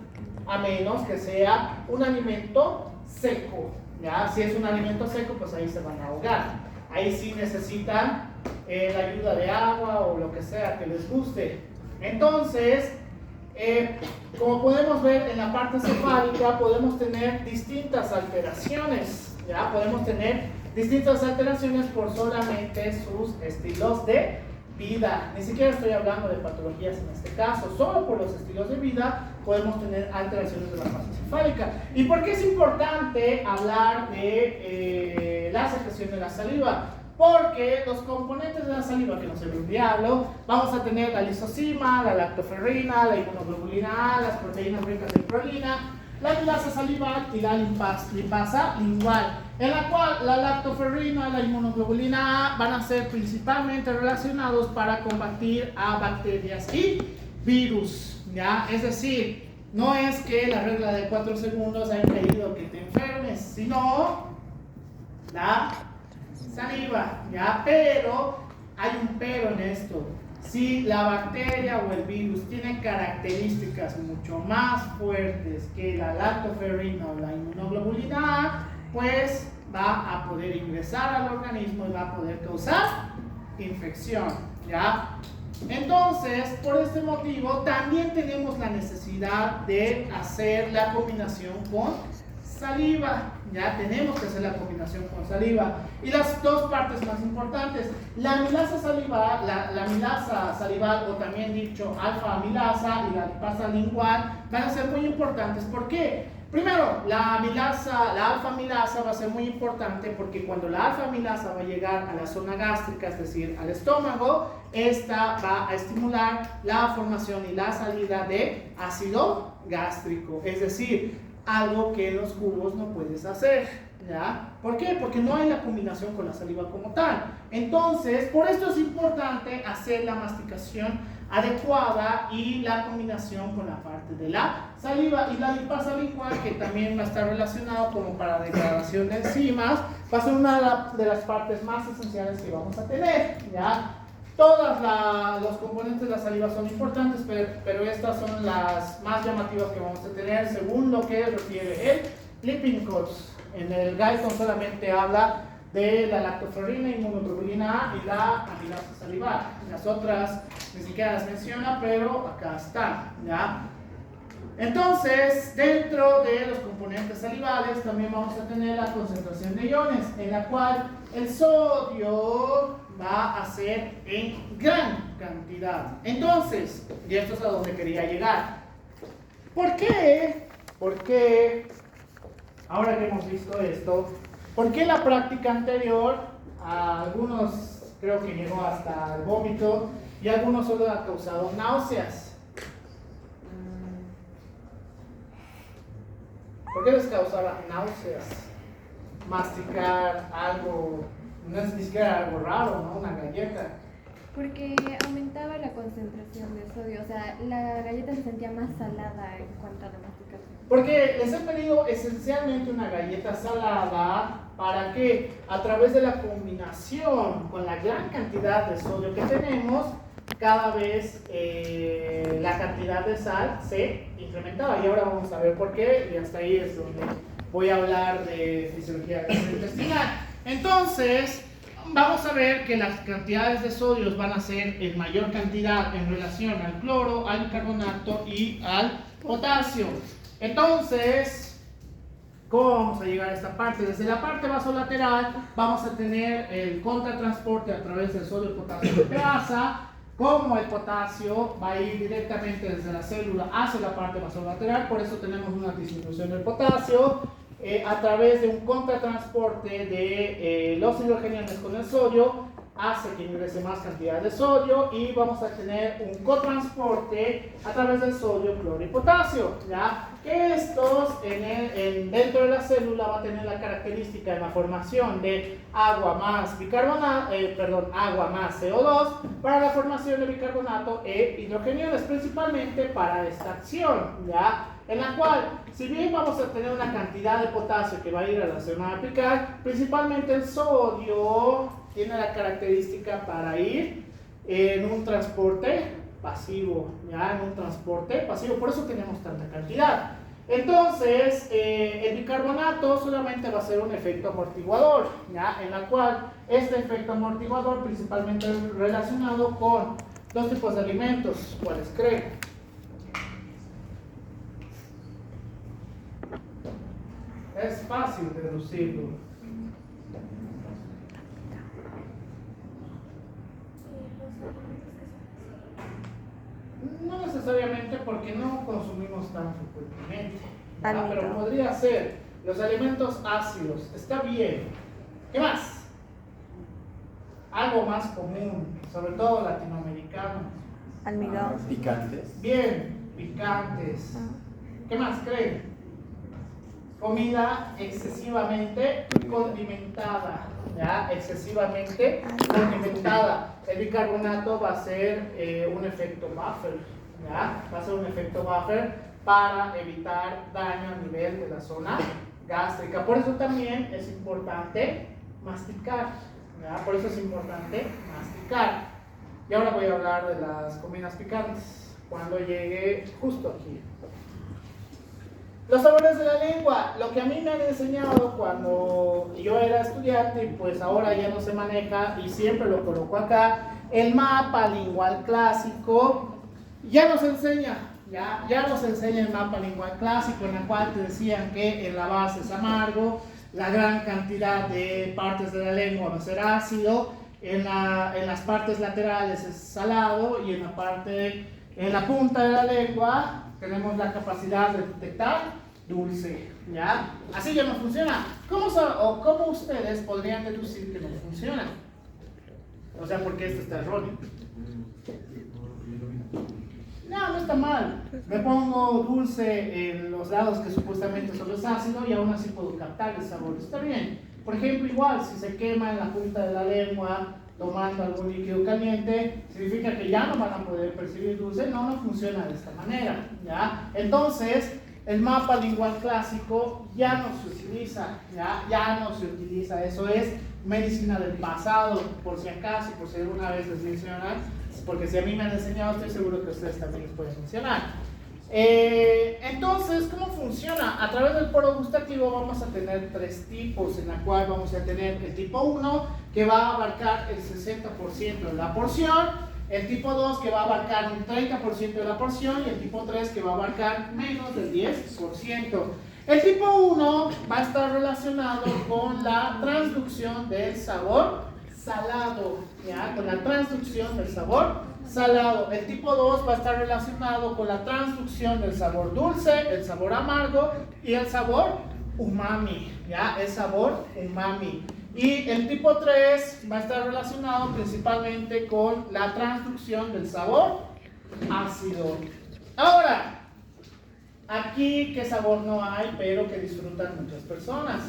a menos que sea un alimento seco, ¿ya? Si es un alimento seco, pues ahí se van a ahogar. Ahí sí necesitan la ayuda de agua o lo que sea que les guste. Entonces, como podemos ver en la parte cefálica, podemos tener distintas alteraciones, ¿ya? Podemos tener distintas alteraciones por solamente sus estilos de vida. Ni siquiera estoy hablando de patologías en este caso, solo por los estilos de vida podemos tener alteraciones de la fase cefálica. ¿Y por qué es importante hablar de la secreción de la saliva? Porque los componentes de la saliva, que no se ve un diablo, vamos a tener la lisozima, la lactoferrina, la inmunoglobulina A, las proteínas ricas en prolina, la amilasa salival y la lipasa lingual, en la cual la lactoferrina y la inmunoglobulina A van a ser principalmente relacionados para combatir a bacterias y virus, ¿ya? Es decir, no es que la regla de 4 segundos ha impedido que te enfermes, sino la saliva, ¿ya? Pero hay un pero en esto. Si la bacteria o el virus tiene características mucho más fuertes que la lactoferrina o la inmunoglobulina A, pues va a poder ingresar al organismo y va a poder causar infección, ¿ya? Entonces, por este motivo, también tenemos la necesidad de hacer la combinación con saliva. Ya tenemos que hacer la combinación con saliva. Y las dos partes más importantes, la amilasa salival, la amilasa salival, o también dicho alfa amilasa y la lipasa lingual, van a ser muy importantes. ¿Por qué? Primero, la alfa amilasa va a ser muy importante porque cuando la alfa amilasa va a llegar a la zona gástrica, es decir, al estómago, esta va a estimular la formación y la salida de ácido gástrico, es decir, algo que en los jugos no puedes hacer, ¿ya? ¿Por qué? Porque no hay la combinación con la saliva como tal. Entonces, por esto es importante hacer la masticación adecuada y la combinación con la parte de la saliva. Y la lipasa lingual, que también va a estar relacionado como para degradación de enzimas, va a ser una de las partes más esenciales que vamos a tener, ¿ya? Todos los componentes de la saliva son importantes, pero estas son las más llamativas que vamos a tener según lo que refiere el Lippincott. En el Guyton solamente habla de la lactoferrina, inmunoglobulina A y la amilasa salival. Las otras ni siquiera las menciona, pero acá están, ¿ya? Entonces, dentro de los componentes salivales también vamos a tener la concentración de iones, en la cual el sodio va a ser en gran cantidad. Entonces, y esto es a donde quería llegar. ¿Por qué? Ahora que hemos visto esto, ¿por qué la práctica anterior a algunos creo que llegó hasta el vómito y a algunos solo ha causado náuseas? ¿Por qué les causaba náuseas? Masticar algo, no es ni siquiera algo raro, ¿no? Una galleta. Porque aumentaba la concentración de sodio, o sea, la galleta se sentía más salada en cuanto a la masticación. Porque les he pedido esencialmente una galleta salada para que a través de la combinación con la gran cantidad de sodio que tenemos, cada vez la cantidad de sal se incrementaba. Y ahora vamos a ver por qué, y hasta ahí es donde voy a hablar de fisiología gastrointestinal. Entonces, vamos a ver que las cantidades de sodios van a ser en mayor cantidad en relación al cloro, al bicarbonato y al potasio. Entonces, ¿cómo vamos a llegar a esta parte? Desde la parte vasolateral vamos a tener el contratransporte a través del sodio y potasio de pasa. Como el potasio va a ir directamente desde la célula hacia la parte vasolateral, por eso tenemos una disminución del potasio a través de un contratransporte de los hidrogeniones con el sodio, hace que ingrese más cantidad de sodio y vamos a tener un cotransporte a través del sodio, cloro y potasio, ¿ya? Que estos dentro de la célula va a tener la característica de la formación de agua más agua más CO2 para la formación de bicarbonato e hidrogeniones, principalmente para esta acción, ¿ya? En la cual, si bien vamos a tener una cantidad de potasio que va a ir a la zona apical, principalmente el sodio tiene la característica para ir en un transporte pasivo, ¿ya? En un transporte pasivo, por eso tenemos tanta cantidad. Entonces, el bicarbonato solamente va a ser un efecto amortiguador, ¿ya? En la cual este efecto amortiguador principalmente relacionado con dos tipos de alimentos, ¿cuáles creen? Es fácil deducirlo. No necesariamente porque no consumimos tan frecuentemente, pero podría ser los alimentos ácidos. Está bien. ¿Qué más? Algo más común, sobre todo latinoamericano. Almidón. Picantes. Bien, picantes. ¿Qué más creen? Comida excesivamente condimentada, ¿ya? Excesivamente condimentada. El bicarbonato va a ser un efecto buffer, ¿ya? Va a ser un efecto buffer para evitar daño a nivel de la zona gástrica. Por eso también es importante masticar, ¿ya? Por eso es importante masticar. Y ahora voy a hablar de las comidas picantes cuando llegue justo aquí. Los sabores de la lengua, lo que a mí me han enseñado cuando yo era estudiante, pues ahora ya no se maneja y siempre lo coloco acá, el mapa lingual clásico, ya nos enseña el mapa lingual clásico, en el cual te decían que en la base es amargo, la gran cantidad de partes de la lengua va a ser ácido, en las partes laterales es salado y en la punta de la lengua tenemos la capacidad de detectar dulce, ¿ya? Así ya no funciona. ¿Cómo ustedes podrían deducir que no funciona? O sea, porque esto está erróneo. No está mal. Me pongo dulce en los lados que supuestamente solo es ácido y aún así puedo captar el sabor. Está bien. Por ejemplo, igual, si se quema en la punta de la lengua tomando algún líquido caliente, significa que ya no van a poder percibir dulce. No funciona de esta manera, ¿ya? Entonces, el mapa lingual clásico ya no se utiliza, ya no se utiliza. Eso es medicina del pasado, por si acaso, por si alguna vez les mencionan, porque si a mí me han enseñado, estoy seguro que ustedes también les pueden mencionar. Entonces, ¿cómo funciona? A través del poro gustativo vamos a tener tres tipos, en la cual vamos a tener el tipo 1, que va a abarcar el 60% de la porción, el tipo 2 que va a abarcar un 30% de la porción y el tipo 3 que va a abarcar menos del 10%. El tipo 1 va a estar relacionado con la transducción del sabor salado, ¿ya? Con la transducción del sabor salado. El tipo 2 va a estar relacionado con la transducción del sabor dulce, el sabor amargo y el sabor umami, ¿ya? El sabor umami. Y el tipo 3 va a estar relacionado principalmente con la transducción del sabor ácido. Ahora, aquí, ¿qué sabor no hay, pero que disfrutan muchas personas?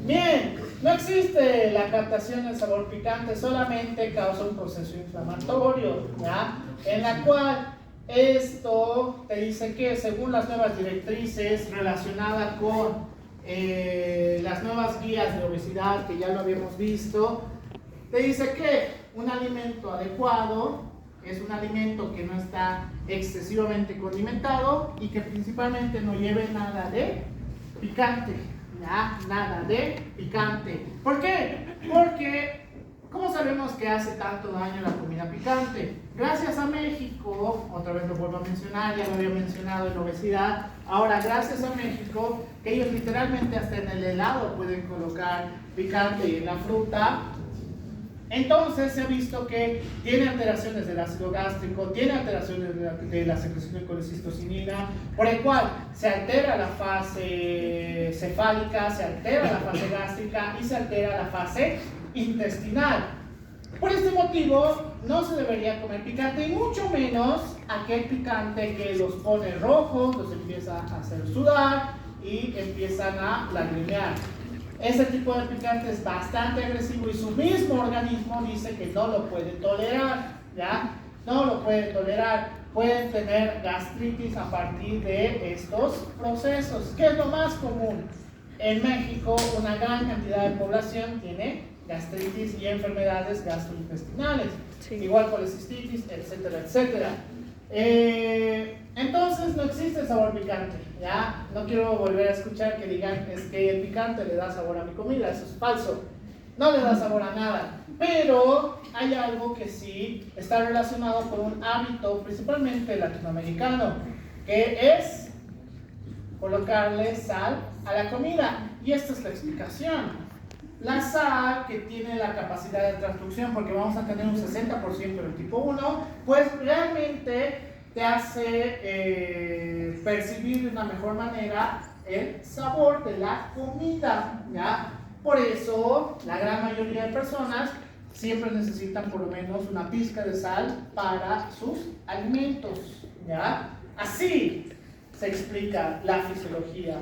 Bien, no existe la captación del sabor picante, solamente causa un proceso inflamatorio, ¿ya? En la cual esto te dice que según las nuevas directrices relacionadas con las nuevas guías de obesidad, que ya lo habíamos visto, te dice que un alimento adecuado es un alimento que no está excesivamente condimentado y que principalmente no lleve nada de picante, ¿ya? Nada de picante. ¿Por qué? Porque, ¿cómo sabemos que hace tanto daño la comida picante? Gracias a México, otra vez lo vuelvo a mencionar, ya lo había mencionado en obesidad, ahora gracias a México, que ellos literalmente hasta en el helado pueden colocar picante y en la fruta. Entonces se ha visto que tiene alteraciones del ácido gástrico, tiene alteraciones de la secreción de colecistocinina, por el cual se altera la fase cefálica, se altera la fase gástrica y se altera la fase intestinal. Por este motivo no se debería comer picante y mucho menos aquel picante que los pone rojos, los empieza a hacer sudar y empiezan a lagrimear. Ese tipo de picante es bastante agresivo y su mismo organismo dice que no lo puede tolerar, ¿ya? No lo puede tolerar. Pueden tener gastritis a partir de estos procesos. ¿Qué es lo más común? En México, una gran cantidad de población tiene gastritis y enfermedades gastrointestinales, sí. Igual colecistitis, etcétera, etcétera. Entonces no existe el sabor picante, ¿ya? No quiero volver a escuchar que digan es que el picante le da sabor a mi comida, eso es falso, no le da sabor a nada, pero hay algo que sí está relacionado con un hábito principalmente latinoamericano, que es colocarle sal a la comida, y esta es la explicación. La sal, que tiene la capacidad de transducción, porque vamos a tener un 60% del tipo 1, pues realmente te hace percibir de una mejor manera el sabor de la comida, ¿ya? Por eso, la gran mayoría de personas siempre necesitan por lo menos una pizca de sal para sus alimentos, ¿ya? Así se explica la fisiología.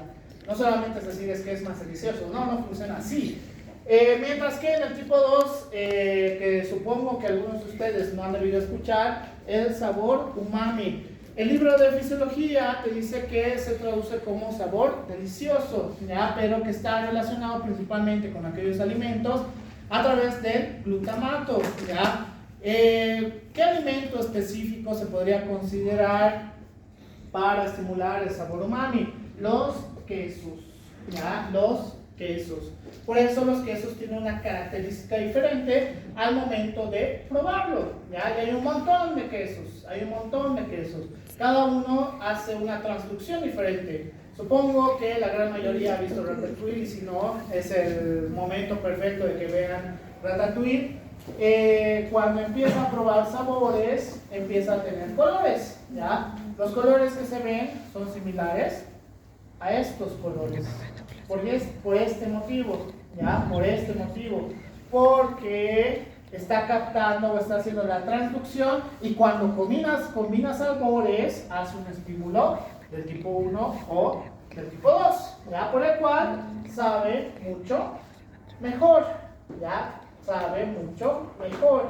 No solamente es decir, es que es más delicioso, no funciona así. Mientras que en el tipo 2, que supongo que algunos de ustedes no han debido escuchar, el sabor umami. El libro de fisiología te dice que se traduce como sabor delicioso, ¿ya? Pero que está relacionado principalmente con aquellos alimentos a través del glutamato, ¿ya? ¿Qué alimento específico se podría considerar para estimular el sabor umami? los quesos, ¿ya? Los quesos. Por eso los quesos tienen una característica diferente al momento de probarlo, ¿ya? Y hay un montón de quesos, Cada uno hace una transducción diferente. Supongo que la gran mayoría ha visto Ratatouille, y si no, es el momento perfecto de que vean Ratatouille. Cuando empieza a probar sabores, empieza a tener colores, ¿ya? Los colores que se ven son similares a estos colores. Por este motivo, ¿ya? Por este motivo. Porque está captando o está haciendo la transducción, y cuando combinas sabores, hace un estímulo del tipo 1 o del tipo 2, ¿ya? Por el cual sabe mucho mejor, ¿ya? Sabe mucho mejor.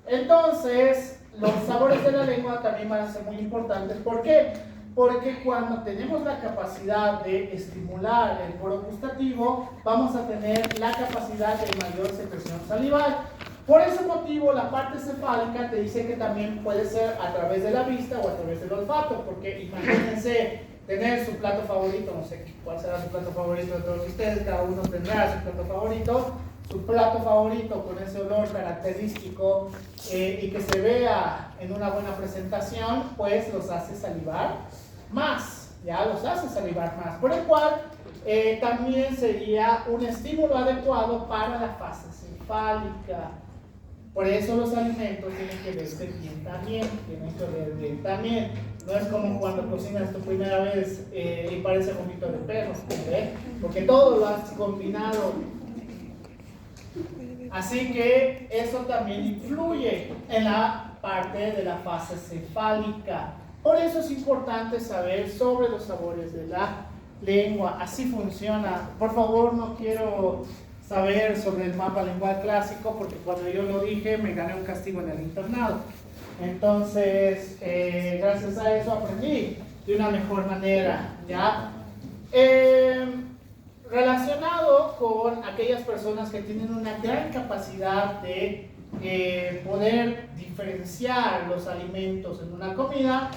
Entonces, los sabores de la lengua también van a ser muy importantes. ¿Por qué? Porque cuando tenemos la capacidad de estimular el poro gustativo, vamos a tener la capacidad de mayor secreción salival. Por ese motivo, la parte cefálica te dice que también puede ser a través de la vista o a través del olfato, porque imagínense tener su plato favorito, no sé cuál será su plato favorito de todos ustedes, cada uno tendrá su plato favorito, con ese olor característico y que se vea en una buena presentación, pues los hace salivar más, ya los hace salivar más, por el cual también sería un estímulo adecuado para la fase cefálica. Por eso los alimentos tienen que verse bien también, tienen que oler bien también. No es como cuando cocinas tu primera vez y parece vómito de perro, ¿eh? Porque todo lo has combinado. Así que eso también influye en la parte de la fase cefálica. Por eso es importante saber sobre los sabores de la lengua. Así funciona. Por favor, no quiero saber sobre el mapa lengual clásico, porque cuando yo lo dije me gané un castigo en el internado. Entonces, gracias a eso aprendí de una mejor manera, ¿ya? Relacionado con aquellas personas que tienen una gran capacidad de poder diferenciar los alimentos en una comida,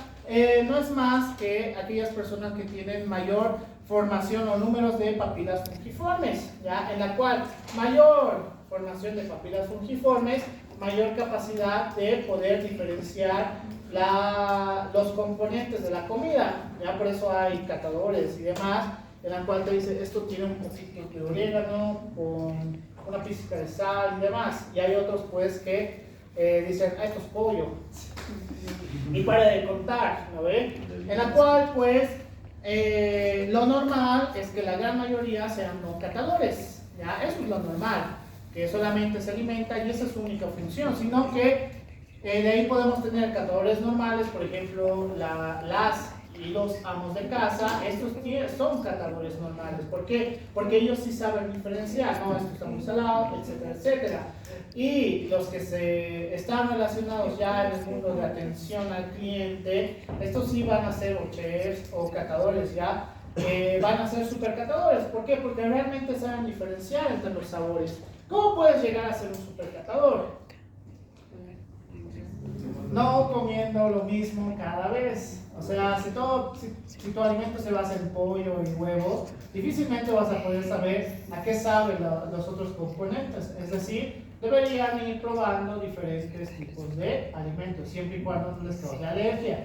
no es más que aquellas personas que tienen mayor formación o números de papilas fungiformes, ¿ya? En la cual mayor formación de papilas fungiformes, mayor capacidad de poder diferenciar los componentes de la comida, ¿ya? Por eso hay catadores y demás, en la cual te dice, esto tiene un poquito de orégano con una pizca de sal y demás, y hay otros pues que dicen, esto es pollo, y para de contar, ¿no ve? En la cual pues lo normal es que la gran mayoría sean no catadores, ¿ya? Eso es lo normal, que solamente se alimenta y esa es su única función, sino que de ahí podemos tener catadores normales, por ejemplo, las y los amos de casa. Estos son catadores normales. ¿Por qué? Porque ellos sí saben diferenciar, no, esto está muy salado, etcétera, etcétera. Y los que están relacionados ya en el mundo de atención al cliente, estos sí van a ser o chefs o catadores ya, van a ser supercatadores. ¿Por qué? Porque realmente saben diferenciar entre los sabores. ¿Cómo puedes llegar a ser un supercatador? No comiendo lo mismo cada vez. O sea, si tu alimento se basa en pollo y huevo, difícilmente vas a poder saber a qué saben los otros componentes. Es decir, deberían ir probando diferentes tipos de alimentos, siempre y cuando no les cause alergia.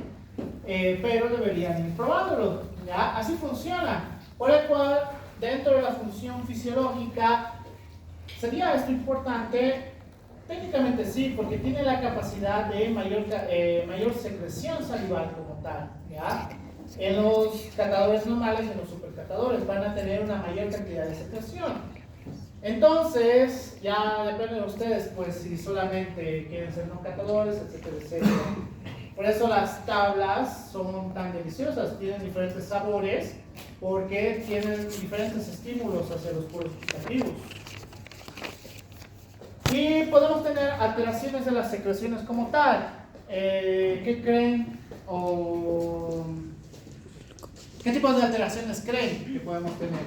Pero deberían ir probándolo, ¿ya? Así funciona. Por el cual, dentro de la función fisiológica, ¿sería esto importante? Técnicamente sí, porque tiene la capacidad de mayor secreción salival como tal, ¿ya? En los catadores normales y en los supercatadores van a tener una mayor cantidad de secreción. Entonces, ya depende de ustedes, pues, si solamente quieren ser no catadores, etcétera, etcétera. Por eso las tablas son tan deliciosas, tienen diferentes sabores, porque tienen diferentes estímulos hacia los poros gustativos. Y podemos tener alteraciones de las secreciones como tal. ¿Qué creen? ¿Qué tipos de alteraciones creen que podemos tener?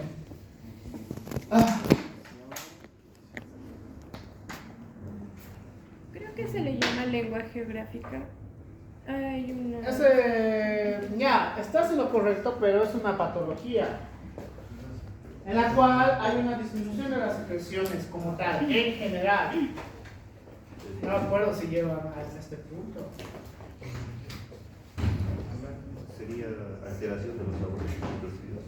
Creo que se le llama lengua geográfica. Hay una... Ya, estás en lo correcto, pero es una patología en la cual hay una disminución de las secreciones como tal, en general. No me acuerdo si llevan hasta este punto. Sería alteración de los sabores percibidos.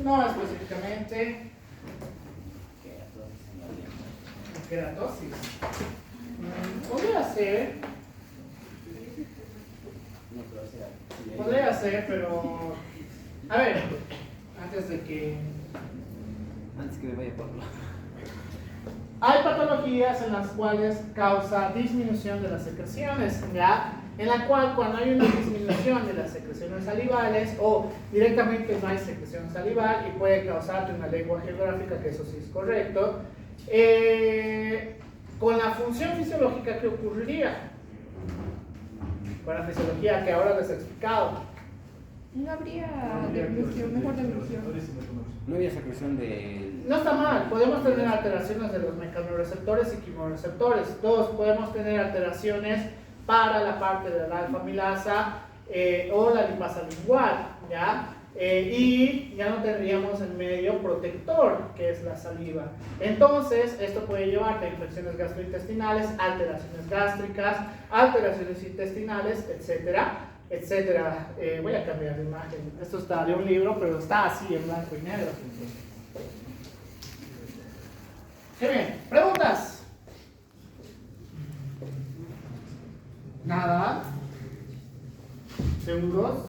No específicamente. Queratosis. Podría ser. Podría ser, pero. A ver, antes de que. Antes que me vaya Pablo. Hay patologías en las cuales causa disminución de las secreciones, ¿ya? En la cual cuando hay una disminución de las secreciones salivales o directamente no hay secreción salival y puede causarte una lengua geográfica, que eso sí es correcto, con la función fisiológica que ocurriría, con la fisiología que ahora les he explicado. No habría devolución, mejor devolución. No había secreción de. No está mal, podemos tener alteraciones de los mecanorreceptores y quimioreceptores. Dos, podemos tener alteraciones para la parte de la alfa-amilasa o la lipasa lingual, ¿ya? Y ya no tendríamos el medio protector, que es la saliva. Entonces, esto puede llevarte a infecciones gastrointestinales, alteraciones gástricas, alteraciones intestinales, etcétera, etcétera. Voy a cambiar de imagen. Esto está de un libro, pero está así en blanco y negro. Qué bien.